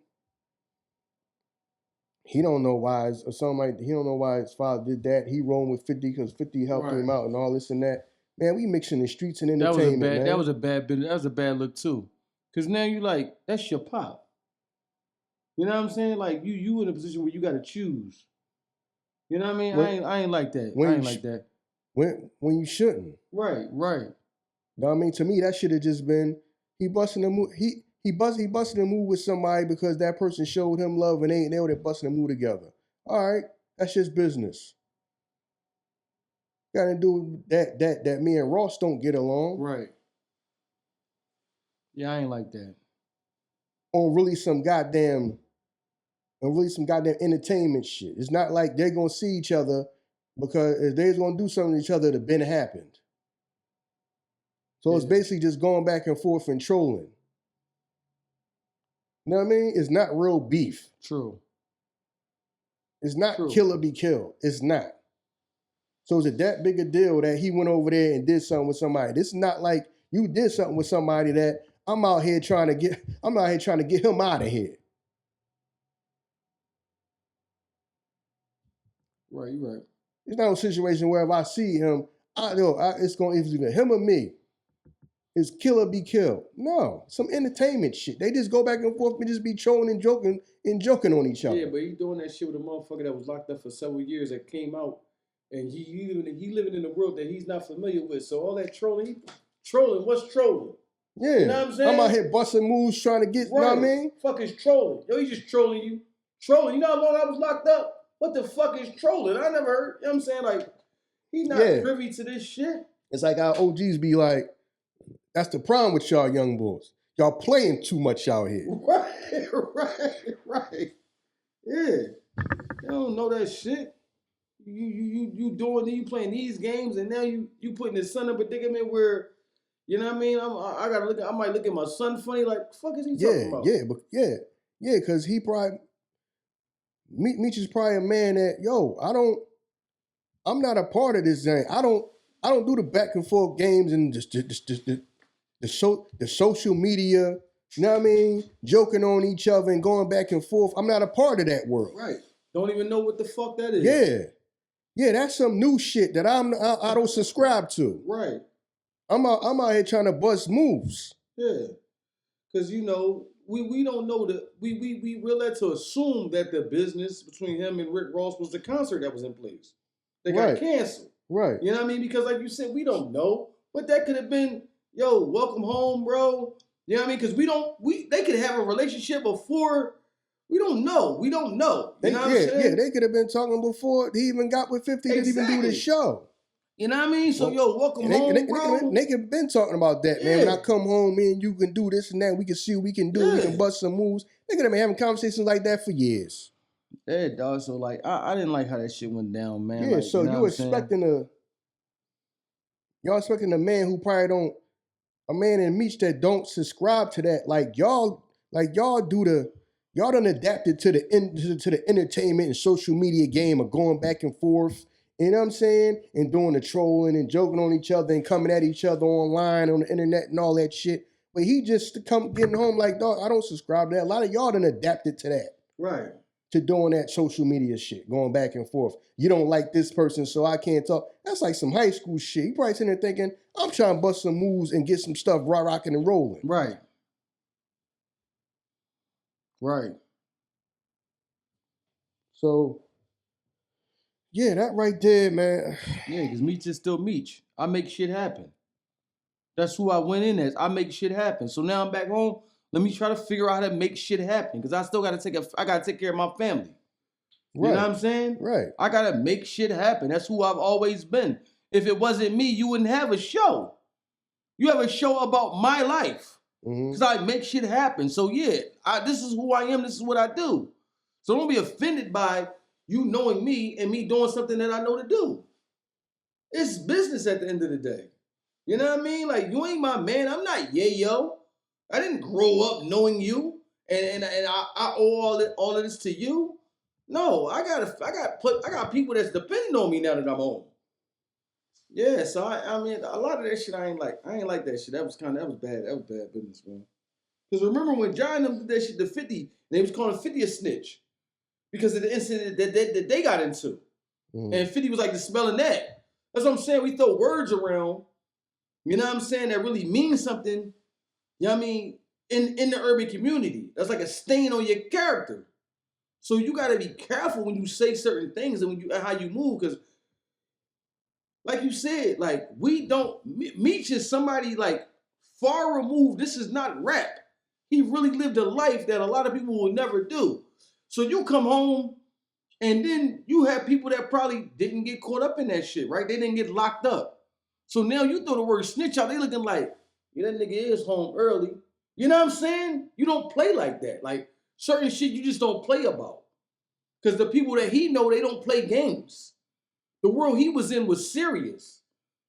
he don't know why he don't know why his father did that. He rolling with 50 because 50 helped him out and all this and that. Man, we mixing the streets and entertainment, man. That was a bad business. That was a bad look too. Cause now you like, that's your pop. You know what I'm saying? Like you in a position where you gotta choose. You know what I mean? I ain't like that. I ain't like that. When you shouldn't. Right. You know what I mean? To me, that should have just been he busting a move. He busted a move with somebody because that person showed him love and they were busting a move together. All right, that's just business. Got to do that me and Ross don't get along. Right. Yeah, I ain't like that. On really some goddamn entertainment shit. It's not like they're gonna see each other because if they're gonna do something to each other, it been happened. So it's basically just going back and forth and trolling. You know what I mean? It's not real beef. True. It's not kill or be killed. It's not. So is it that big a deal that he went over there and did something with somebody? This is not like you did something with somebody that I'm out here trying to get him out of here. Right, you're right. It's not a situation where if I see him, it's going to either him or me. It's kill or be killed. No, some entertainment shit. They just go back and forth and just be trolling and joking on each other. Yeah, but he doing that shit with a motherfucker that was locked up for several years that came out, and he living in a world that he's not familiar with. So all that trolling, what's trolling? Yeah, you know what I'm saying? I'm out here busting moves trying to get. Right. You know what I mean? Fuck is trolling. Yo, he just trolling you. Trolling. You know how long I was locked up? What the fuck is trolling? I never heard. You know what I'm saying? Like, he's not privy to this shit. It's like our OGs be like, that's the problem with y'all young boys. Y'all playing too much out here. Right. Yeah. You don't know that shit. You playing these games and now you putting his son in a predicament where, you know what I mean? I might look at my son funny, like, the fuck is he talking about? Yeah, because he probably Meech is probably a man that, I'm not a part of this thing. I don't do the back and forth games and just the social media, you know what I mean? Joking on each other and going back and forth. I'm not a part of that world. Right. Don't even know what the fuck that is. Yeah, that's some new shit that I don't subscribe to. Right. I'm out here trying to bust moves. Yeah. Because, we don't know we really had to assume that the business between him and Rick Ross was the concert that was in place. They got canceled. Right. You know what I mean? Because like you said, we don't know. But that could have been, yo, welcome home, bro. You know what I mean? Because they could have a relationship before. We don't know. You know what I'm saying? They could have been talking before he even got with 50 to even do the show. You know what I mean? So, welcome home, bro. They could have been talking about that, man. When I come home, me and you can do this and that. We can see what we can do. We can bust some moves. They could have been having conversations like that for years. Yeah, dog. So, like, I didn't like how that shit went down, man. Yeah, like, so y'all expecting a man who probably don't, a man in Meech that don't subscribe to that. Y'all done adapted to the entertainment and social media game of going back and forth. You know what I'm saying? And doing the trolling and joking on each other and coming at each other online on the internet and all that shit. But he just getting home like, dog, I don't subscribe to that. A lot of y'all done adapted to that. Right. To doing that social media shit, going back and forth. You don't like this person, so I can't talk. That's like some high school shit. You probably sitting there thinking, I'm trying to bust some moves and get some stuff rocking and rolling. Right. Right. So, yeah, that right there, man. Yeah, because Meech is still Meech. I make shit happen. That's who I went in as. I make shit happen. So now I'm back home. Let me try to figure out how to make shit happen. Because I still gotta take care of my family. You know what I'm saying? Right. I gotta make shit happen. That's who I've always been. If it wasn't me, you wouldn't have a show. You have a show about my life. Because I make shit happen. So yeah, this is who I am. This is what I do. So don't be offended by you knowing me and me doing something that I know to do. It's business at the end of the day. You know what I mean? Like, you ain't my man. I'm not yayo. I didn't grow up knowing you and I owe all of this to you. No, I got people that's depending on me now that I'm home. Yeah, so I mean, a lot of that shit I ain't like. I ain't like that shit. That was bad. That was bad business, man. Because remember when John them did that shit to 50, they was calling 50 a snitch because of the incident that they got into. And 50 was like dispelling that. That's what I'm saying. We throw words around, you know what I'm saying, that really means something, you know what I mean, in the urban community. That's like a stain on your character. So you got to be careful when you say certain things and how you move, because like you said, like, Meech is somebody like far removed. This is not rap. He really lived a life that a lot of people will never do. So you come home and then you have people that probably didn't get caught up in that shit, right? They didn't get locked up. So now you throw the word snitch out, they looking like, yeah, that nigga is home early. You know what I'm saying? You don't play like that. Like, certain shit you just don't play about. Because the people that he know, they don't play games. The world he was in was serious.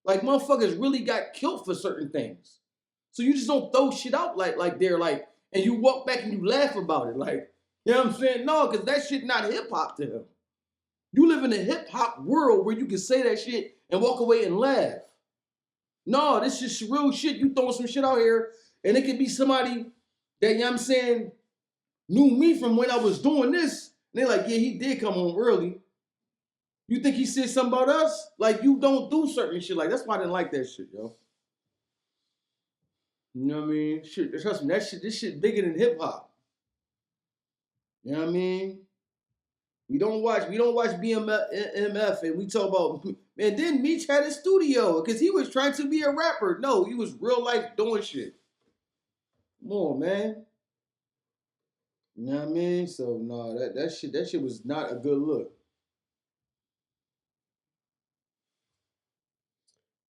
Like, motherfuckers really got killed for certain things. So you just don't throw shit out like they're like, and you walk back and you laugh about it. Like, you know what I'm saying? No, because that shit not hip-hop to him. You live in a hip-hop world where you can say that shit and walk away and laugh. No, this is real shit. You throwing some shit out here, and it could be somebody that, you know what I'm saying, knew me from when I was doing this. And they're like, yeah, he did come home early. You think he said something about us? Like, you don't do certain shit. Like, that's why I didn't like that shit, yo. You know what I mean? Shit, trust me, this shit bigger than hip-hop. You know what I mean? We don't watch BMF and we talk about, man, then Meech had a studio because he was trying to be a rapper. No, he was real life doing shit. Come on, man. You know what I mean? So no, that shit was not a good look.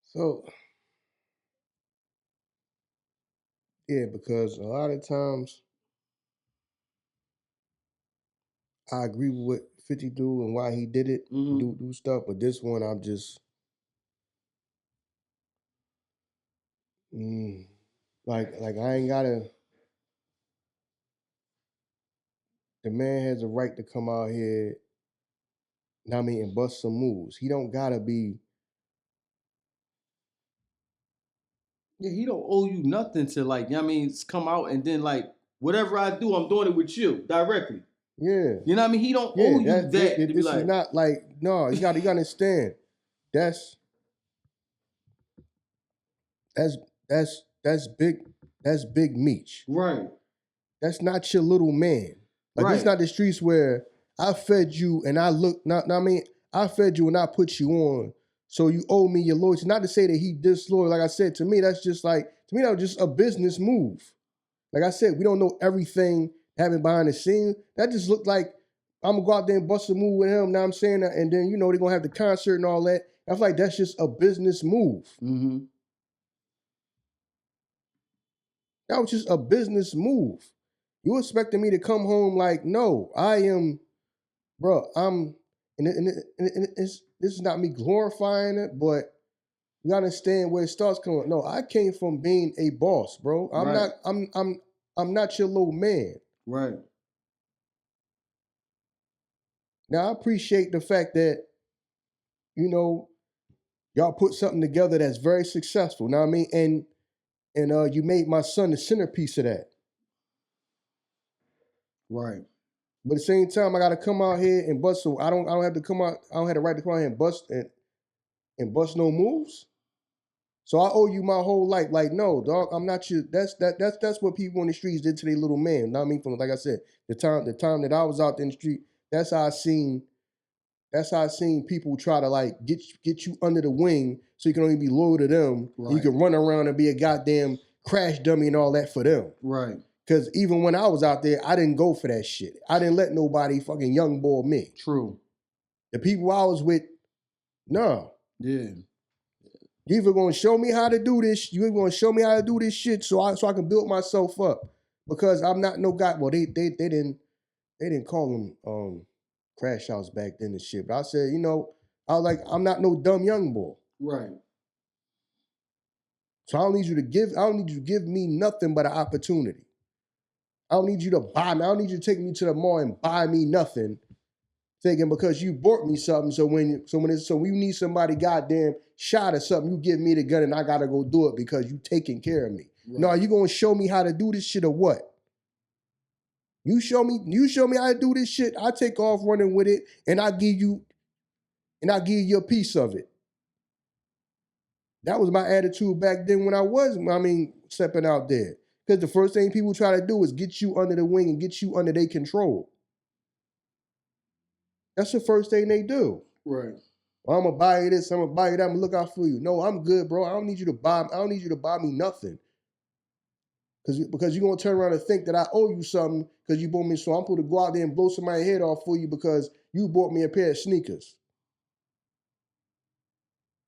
So yeah, because a lot of times I agree with what 50 do and why he did it, do stuff, but this one I'm just like I ain't gotta. The man has a right to come out here, I mean, and bust some moves. He don't gotta be. Yeah, he don't owe you nothing to, like, you know what I mean, come out and then, like, whatever I do, I'm doing it with you directly. Yeah. You know what I mean? He don't owe you that. This is not like, no, you gotta understand. That's Big Meech. Right. That's not your little man. Like, It's not the streets where I fed you and I I fed you and I put you on, so you owe me your loyalty. Not to say that he disloyal. Like I said, to me, that was just a business move. Like I said, we don't know everything happening behind the scenes. That just looked like I'm gonna go out there and bust a move with him. Now I'm saying that, and then they're gonna have the concert and all that. I feel like that's just a business move. Mm-hmm. That was just a business move. You expecting me to come home like, no, I am, bro. This is not me glorifying it, but you gotta understand where it starts coming. No, I came from being a boss, bro. I'm not your little man. Right. Now I appreciate the fact that, y'all put something together that's very successful. Now I mean, and you made my son the centerpiece of that. Right. But at the same time, I gotta come out here and bust. So I don't have to come out. I don't have the right to come out here and bust and bust no moves. So I owe you my whole life. Like, no, dog, I'm not you. That's what people in the streets did to their little man. Know what I mean? From, like I said, the time that I was out in the street, that's how I seen people try to like get you under the wing so you can only be loyal to them. Right. You can run around and be a goddamn crash dummy and all that for them. Right. Because even when I was out there, I didn't go for that shit. I didn't let nobody fucking young boy me. True. The people I was with, no. Yeah. You either gonna show me how to do this, you either gonna show me how to do this shit so I can build myself up. Because I'm not no guy. Well, they didn't call them crash outs back then and shit. But I said, I was like, I'm not no dumb young boy. Right. So I don't need you to give me nothing but an opportunity. I don't need you to buy me. I don't need you to take me to the mall and buy me nothing, thinking because you bought me something. So when you need somebody goddamn shot or something, you give me the gun and I gotta go do it because you taking care of me. Right. No, you gonna show me how to do this shit or what? You show me how to do this shit. I take off running with it, and I give you a piece of it. That was my attitude back then when I was, stepping out there. Because the first thing people try to do is get you under the wing and get you under their control. That's the first thing they do. Right. Well, I'm gonna buy you this, I'm gonna buy you that, I'm gonna look out for you. No, I'm good, bro. I don't need you to buy me nothing. Because you're gonna turn around and think that I owe you something because you bought me, so I'm supposed to go out there and blow somebody's head off for you because you bought me a pair of sneakers.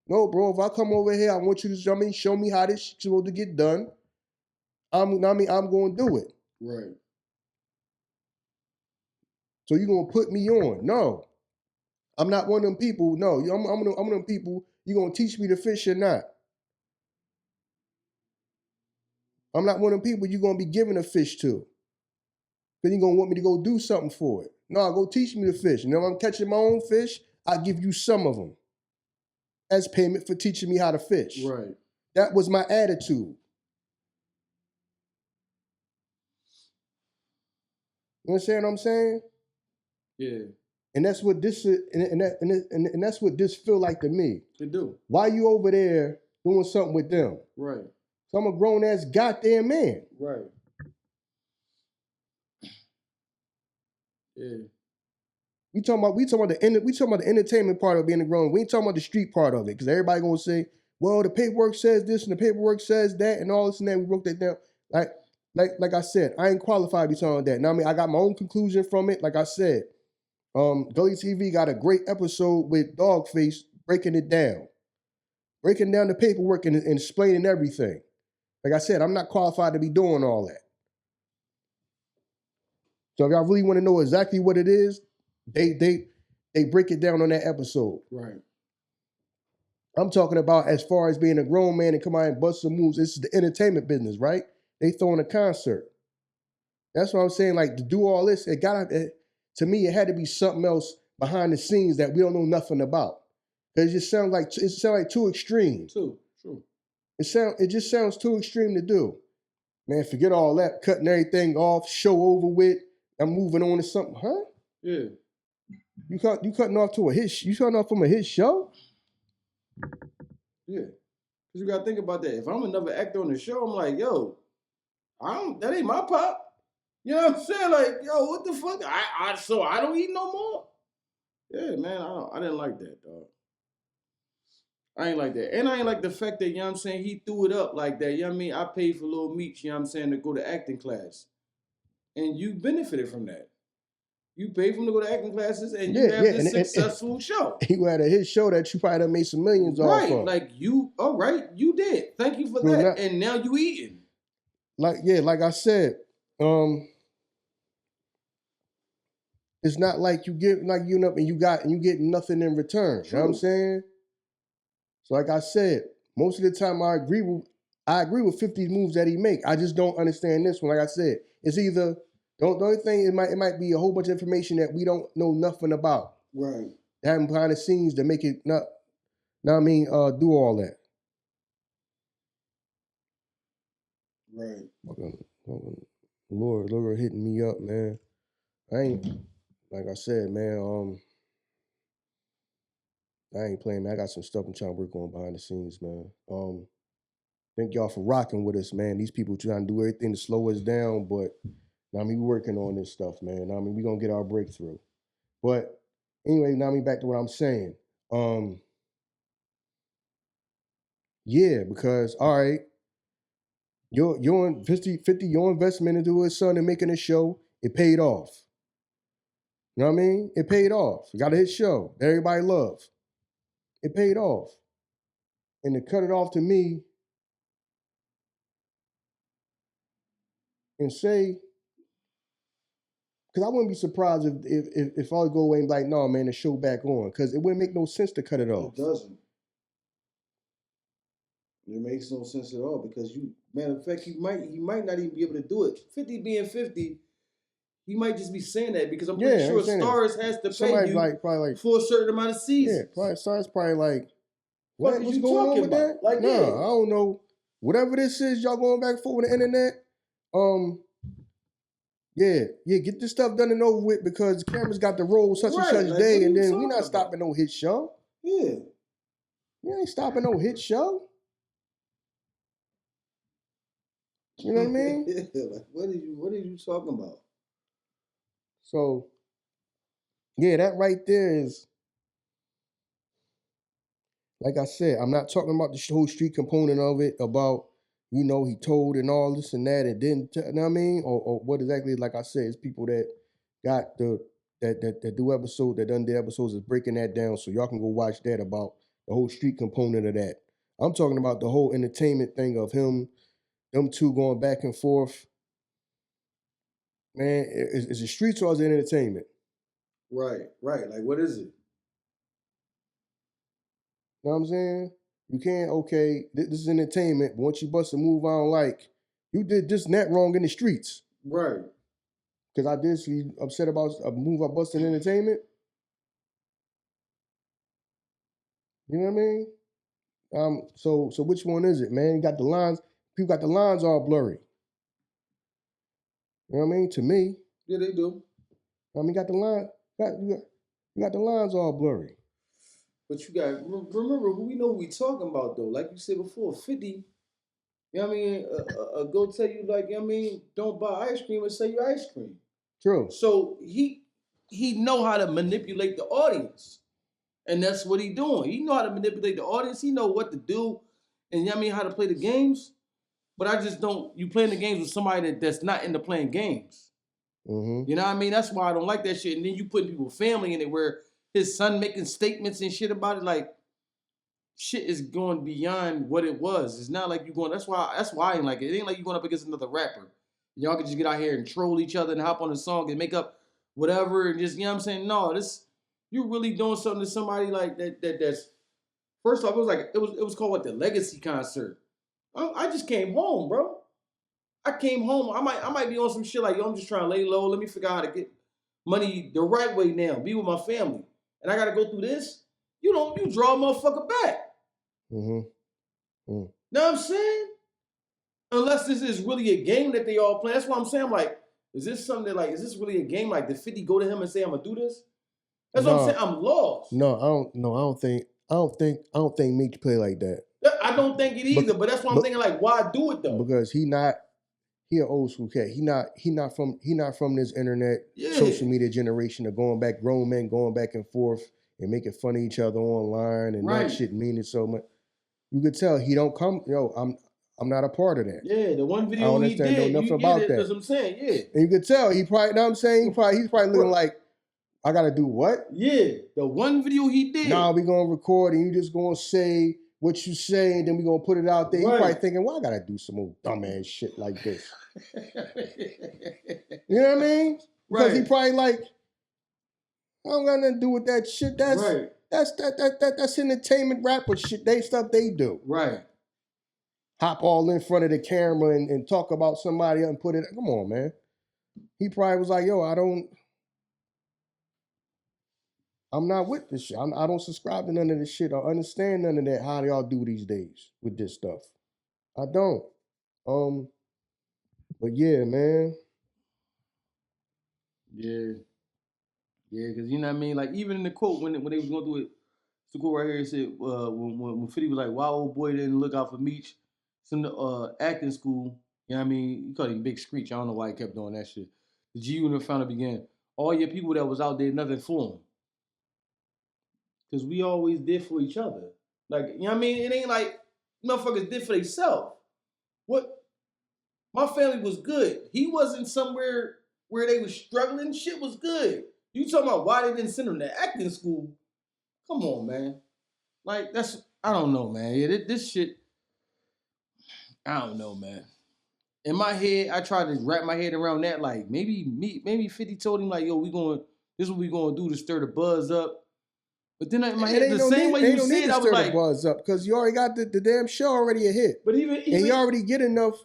No, bro, if I come over here, I want you to show me how this shit's supposed to get done. I'm going to do it. Right. So you're going to put me on. No. I'm not one of them people. No, I'm one of them people, you're going to teach me to fish or not. I'm not one of them people you're going to be giving a fish to. Because you're going to want me to go do something for it. No, go teach me to fish. And if I'm catching my own fish, I'll give you some of them as payment for teaching me how to fish. Right. That was my attitude. You understand what I'm saying? Yeah. And that's what this is, and that's what this feel like to me. It do. Why you over there doing something with them? Right. So I'm a grown ass goddamn man. Right. Yeah. We talking about the entertainment part of being a grown. We ain't talking about the street part of it, because everybody gonna say, well, the paperwork says this and the paperwork says that and all this and that. We broke that down. Like I said, I ain't qualified to be talking about that. Now I got my own conclusion from it. Like I said, Gully TV got a great episode with Dogface breaking it down. Breaking down the paperwork and explaining everything. Like I said, I'm not qualified to be doing all that. So if y'all really want to know exactly what it is, they break it down on that episode. Right. I'm talking about as far as being a grown man and come out and bust some moves. This is the entertainment business, right? They throwing a concert. That's what I'm saying. Like, to do all this, to me, it had to be something else behind the scenes that we don't know nothing about. It just sounds like too extreme. True. It just sounds too extreme to do. Man, forget all that, cutting everything off, show over with. I'm moving on to something, huh? Yeah. You cutting off to a hit? You cutting off from a hit show? Yeah. Cause you gotta think about that. If I'm another actor on the show, I'm like, yo, that ain't my pop. You know what I'm saying? Like, yo, what the fuck? So I don't eat no more. Yeah, man, I didn't like that, dog. I ain't like that. And I ain't like the fact that, you know what I'm saying, he threw it up like that. You know what I mean? I paid for Lil Meech, you know what I'm saying, to go to acting class. And you benefited from that. You paid for him to go to acting classes and you have this successful show. You had a hit show that you probably done made some millions off of. Right, like you, all right, you did. Thank you for that. And now you eating. Like I said, it's not like you get up and you get nothing in return. True. You know what I'm saying? So like I said, most of the time I agree with 50's moves that he make. I just don't understand this one. Like I said, it's either the only thing it might be a whole bunch of information that we don't know nothing about. Right. Having behind the scenes to make it do all that. Right. Lord hitting me up, man. I ain't, like I said, man, I ain't playing, man. I got some stuff I'm trying to work on behind the scenes, man. Thank y'all for rocking with us, man. These people trying to do everything to slow us down, but I mean, we're working on this stuff, man. I mean, we're going to get our breakthrough. But anyway, back to what I'm saying. Yeah, because, all right, your 50, your investment into his son and making a show, it paid off. You know what I mean? It paid off. You got a hit show that everybody loves. It paid off. And to cut it off to me and say, because I wouldn't be surprised if I go away and be like, no, man, the show back on. Because it wouldn't make no sense to cut it off. It doesn't. It makes no sense at all because matter of fact, he might not even be able to do it. 50 being 50, he might just be saying that because I'm pretty sure Stars has to pay you probably for a certain amount of seasons. Yeah, probably Stars probably like, what's going on with that? Like, no, I don't know. Whatever this is, y'all going back and forth with the internet. Get this stuff done and over with because the cameras got to roll such and such day, and then we not stopping no hit show. Yeah, we ain't stopping no hit show. You know what I mean? Like, what are you talking about? So, yeah, that right there is, like I said, I'm not talking about the whole street component of it, about, he told and all this and that, and didn't, you know what I mean? Or what exactly, like I said, it's people that got that do episodes, that done the episodes is breaking that down, so y'all can go watch that about the whole street component of that. I'm talking about the whole entertainment thing of them two going back and forth. Man, is it streets or is it entertainment? Right. Like, what is it? You know what I'm saying? You can't, okay, this is entertainment, but once you bust a move I don't like, you did this and that wrong in the streets. Right. Because I did see upset about a move I busted in entertainment. You know what I mean? So which one is it, man? You got the lines, people got the lines all blurry. You know what I mean? To me. Yeah, they do. I mean, you got the lines all blurry. But you got remember we know who we talking about though. Like you said before, 50. You know what I mean? Go tell you like, you know what I mean, don't buy ice cream and sell you ice cream. True. So he know how to manipulate the audience, and that's what he doing. He know how to manipulate the audience. He know what to do, and you know what I mean, how to play the games. But I just don't. You playing the games with somebody that's not into playing games. Mm-hmm. You know what I mean? That's why I don't like that shit. And then you putting people's family in it where his son making statements and shit about it, like shit is going beyond what it was. It's not like you going. That's why I ain't like it. It ain't like you going up against another rapper. Y'all can just get out here and troll each other and hop on a song and make up whatever and just, you know what I'm saying? No, you really doing something to somebody like that's first off, it was called what, the Legacy concert. I just came home, bro. I came home. I might be on some shit like, yo, I'm just trying to lay low. Let me figure out how to get money the right way now. Be with my family. And I gotta go through this. You draw a motherfucker back. Mm-hmm. Know what I'm saying? Unless this is really a game that they all play. That's what I'm saying. I'm like, is this really a game? Like, did 50 go to him and say, I'm gonna do this? That's what I'm saying. I'm lost. No, I don't think Meek play like that. I don't think it either, but that's what I'm thinking, like, why do it though? Because he an old school cat. He not from this internet social media generation of grown men going back and forth and making fun of each other online and Right. that shit meaning so much. You could tell he don't come. I'm not a part of that. Yeah, the one I video don't he understand did, nothing you about get it. that. That's what I'm saying. Yeah, And you could tell he probably. Know what I'm saying he's probably looking like, I gotta do what? Yeah, the one video he did. Now we gonna record and you just gonna say what you say and then we gonna put it out there. Right. You probably thinking, well, I gotta do some old dumbass shit like this. You know what I mean? Because he probably like, I don't got nothing to do with that shit. That's right. That's entertainment rapper shit. Stuff they do. Right. Hop all in front of the camera and talk about somebody and put it. Come on, man. He probably was like, yo, I'm not with this shit. I don't subscribe to none of this shit or understand none of that, how y'all do these days with this stuff. I don't. But yeah, man. Yeah. Yeah, because you know what I mean? Like, even in the quote, when they was going through it, it's the quote right here, it said, when 50 was like, why old boy didn't look out for Meech, some acting school, you know what I mean? He called him Big Screech. I don't know why he kept doing that shit. The G Unit founder began, all your people that was out there, nothing for them. Because we always did for each other. Like, you know what I mean? It ain't like motherfuckers did for themselves. What? My family was good. He wasn't somewhere where they was struggling. Shit was good. You talking about why they didn't send him to acting school? Come on, man. Like, that's, I don't know, man. Yeah, this shit, I don't know, man. In my head, I tried to wrap my head around that. Like, maybe 50 told him, like, yo, this is what we going to do to stir the buzz up. But then in my head, the same way you said, I was like, buzz up because you already got the damn show already a hit. But even and he already get enough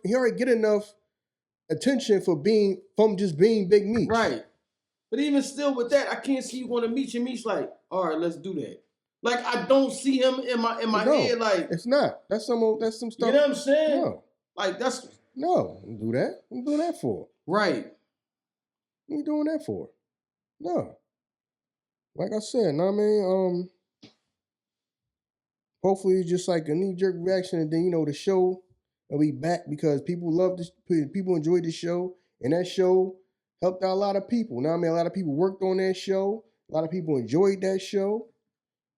attention from just being Big Meech. Right. But even still with that, I can't see you going to Meech and Meech like, all right, let's do that. Like, I don't see him in my head like, it's not. That's some stuff. You know what I'm saying? No. Like, that's no. Don't do that. What you doing that for? Right. What you doing that for? No. Like I said, know what I mean? Hopefully it's just like a knee-jerk reaction and then, the show will be back because people love this, people enjoyed the show, and that show helped out a lot of people. Know what I mean? A lot of people worked on that show. A lot of people enjoyed that show.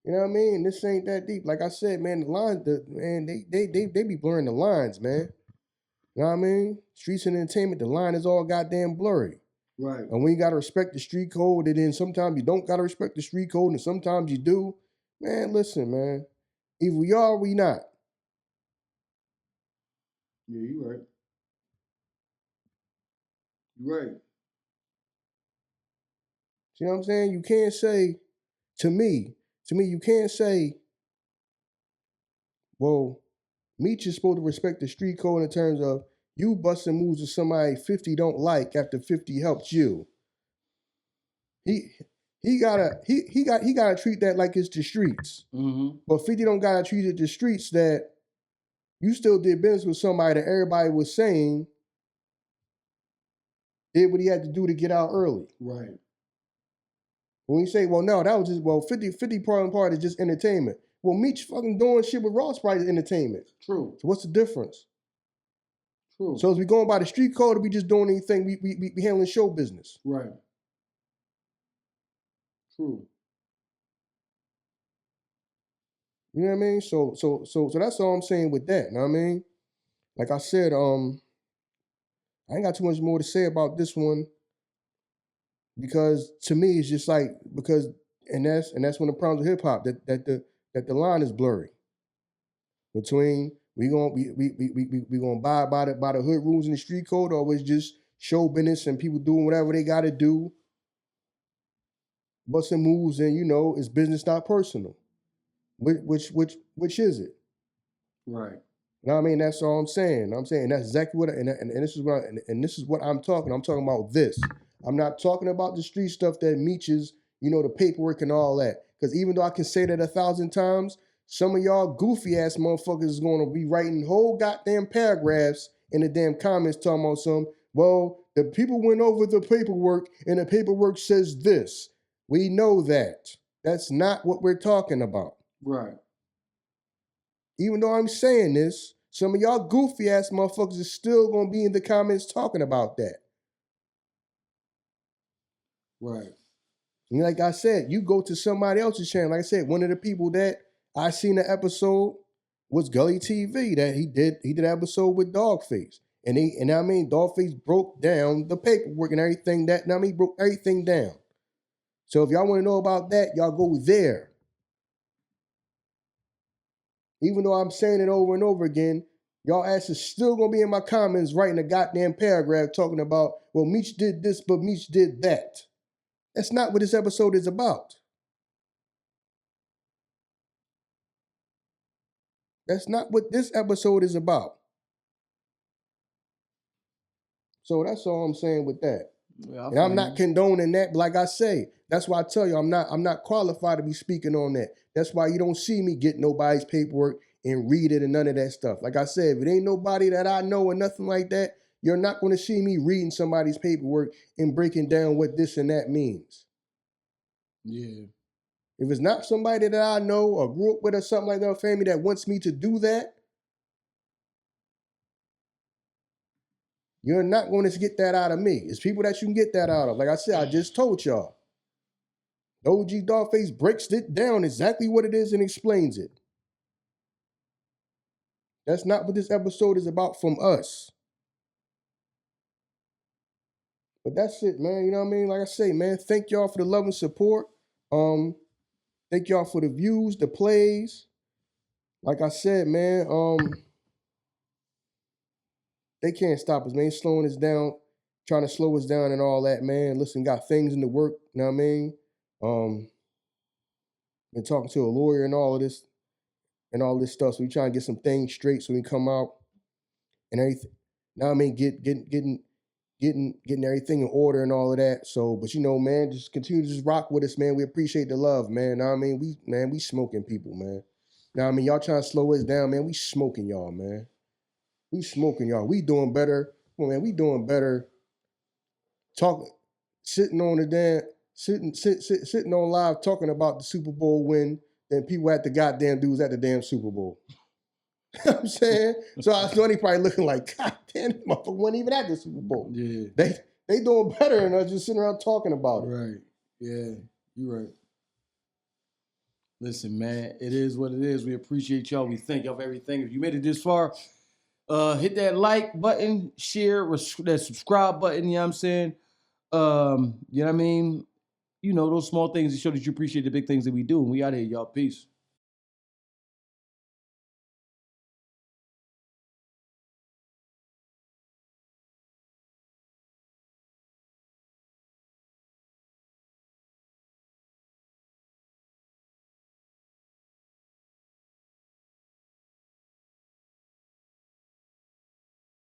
You know what I mean? This ain't that deep. Like I said, man, the lines, they be blurring the lines, man. You know what I mean? Streets and entertainment, the line is all goddamn blurry. Right. And when you gotta respect the street code, and then sometimes you don't gotta respect the street code, and sometimes you do. Man, listen, man. Either we are or we not. Yeah, you're right. You're right. See what I'm saying? You can't say, to me, you can't say, well, Meech is supposed to respect the street code in terms of you busting moves with somebody 50 don't like after 50 helped you. He gotta treat that like it's the streets. Mm-hmm. But 50 don't gotta treat it the streets that you still did business with somebody that everybody was saying did what he had to do to get out early. Right. When you say, well, no, that was just, 50 part is just entertainment. Well, Meech fucking doing shit with Ross Price is entertainment. True. So what's the difference? True. So is we going by the street code or we just doing anything, we handling show business? Right. True. You know what I mean? So that's all I'm saying with that. You know what I mean? Like I said, I ain't got too much more to say about this one because to me it's just like and that's one of the problems with hip hop that the line is blurry between we gonna abide by the hood rules and the street code, or it's just show business and people doing whatever they got to do, busting moves, and it's business not personal. Which is it? Right. You know what I mean? That's all I'm saying. I'm saying that's exactly what, and this is what I'm talking. I'm talking about this. I'm not talking about the street stuff that Meech is, the paperwork and all that. Because even though I can say that 1,000 times, some of y'all goofy ass motherfuckers is going to be writing whole goddamn paragraphs in the damn comments talking about well, the people went over the paperwork and the paperwork says this. We know that. That's not what we're talking about. Right. Even though I'm saying this, some of y'all goofy ass motherfuckers is still gonna be in the comments talking about that. Right. And like I said, you go to somebody else's channel. Like I said, one of the people that I seen the episode was Gully TV. That he did an episode with Dogface. And I mean, Dogface broke down the paperwork and everything he broke everything down. So if y'all want to know about that, y'all go there. Even though I'm saying it over and over again, y'all asses still gonna be in my comments writing a goddamn paragraph talking about, well, Meech did this, but Meech did that. That's not what this episode is about. That's not what this episode is about. So that's all I'm saying with that. Yeah, and I'm not condoning that, but like I say, that's why I tell you I'm not qualified to be speaking on that. That's why you don't see me get nobody's paperwork and read it and none of that stuff. Like I said, if it ain't nobody that I know or nothing like that, you're not going to see me reading somebody's paperwork and breaking down what this and that means. Yeah. If it's not somebody that I know or grew up with or something like that, a family that wants me to do that, you're not going to get that out of me. It's people that you can get that out of. Like I said, I just told y'all. OG Dogface breaks it down exactly what it is and explains it. That's not what this episode is about from us. But that's it, man. You know what I mean? Like I say, man, thank y'all for the love and support. Thank y'all for the views, the plays. Like I said, man, they can't stop us, man. Slowing us down, trying to slow us down and all that, man. Listen, got things in the work, you know what I mean? Been talking to a lawyer and all this stuff. So we trying to get some things straight so we come out and everything. Now I mean, getting everything in order and all of that. So, but you know, man, just continue to just rock with us, man. We appreciate the love, man. Now I mean, we smoking people, man. Now I mean, y'all trying to slow us down, man. We smoking y'all, man. We smoking y'all. We doing better. Come on, man, we doing better. Talking, sitting on live talking about the Super Bowl win than people at the goddamn dudes at the damn Super Bowl. You know what I'm saying? So I know they probably looking like, God damn, this motherfucker wasn't even at the Super Bowl. Yeah. They doing better than us just sitting around talking about it. Right. Yeah, you're right. Listen, man, it is what it is. We appreciate y'all. We thank y'all for everything. If you made it this far, hit that like button, share, that subscribe button, you know what I'm saying? You know what I mean? You know, those small things that show that you appreciate the big things that we do. And we out here, y'all. Peace.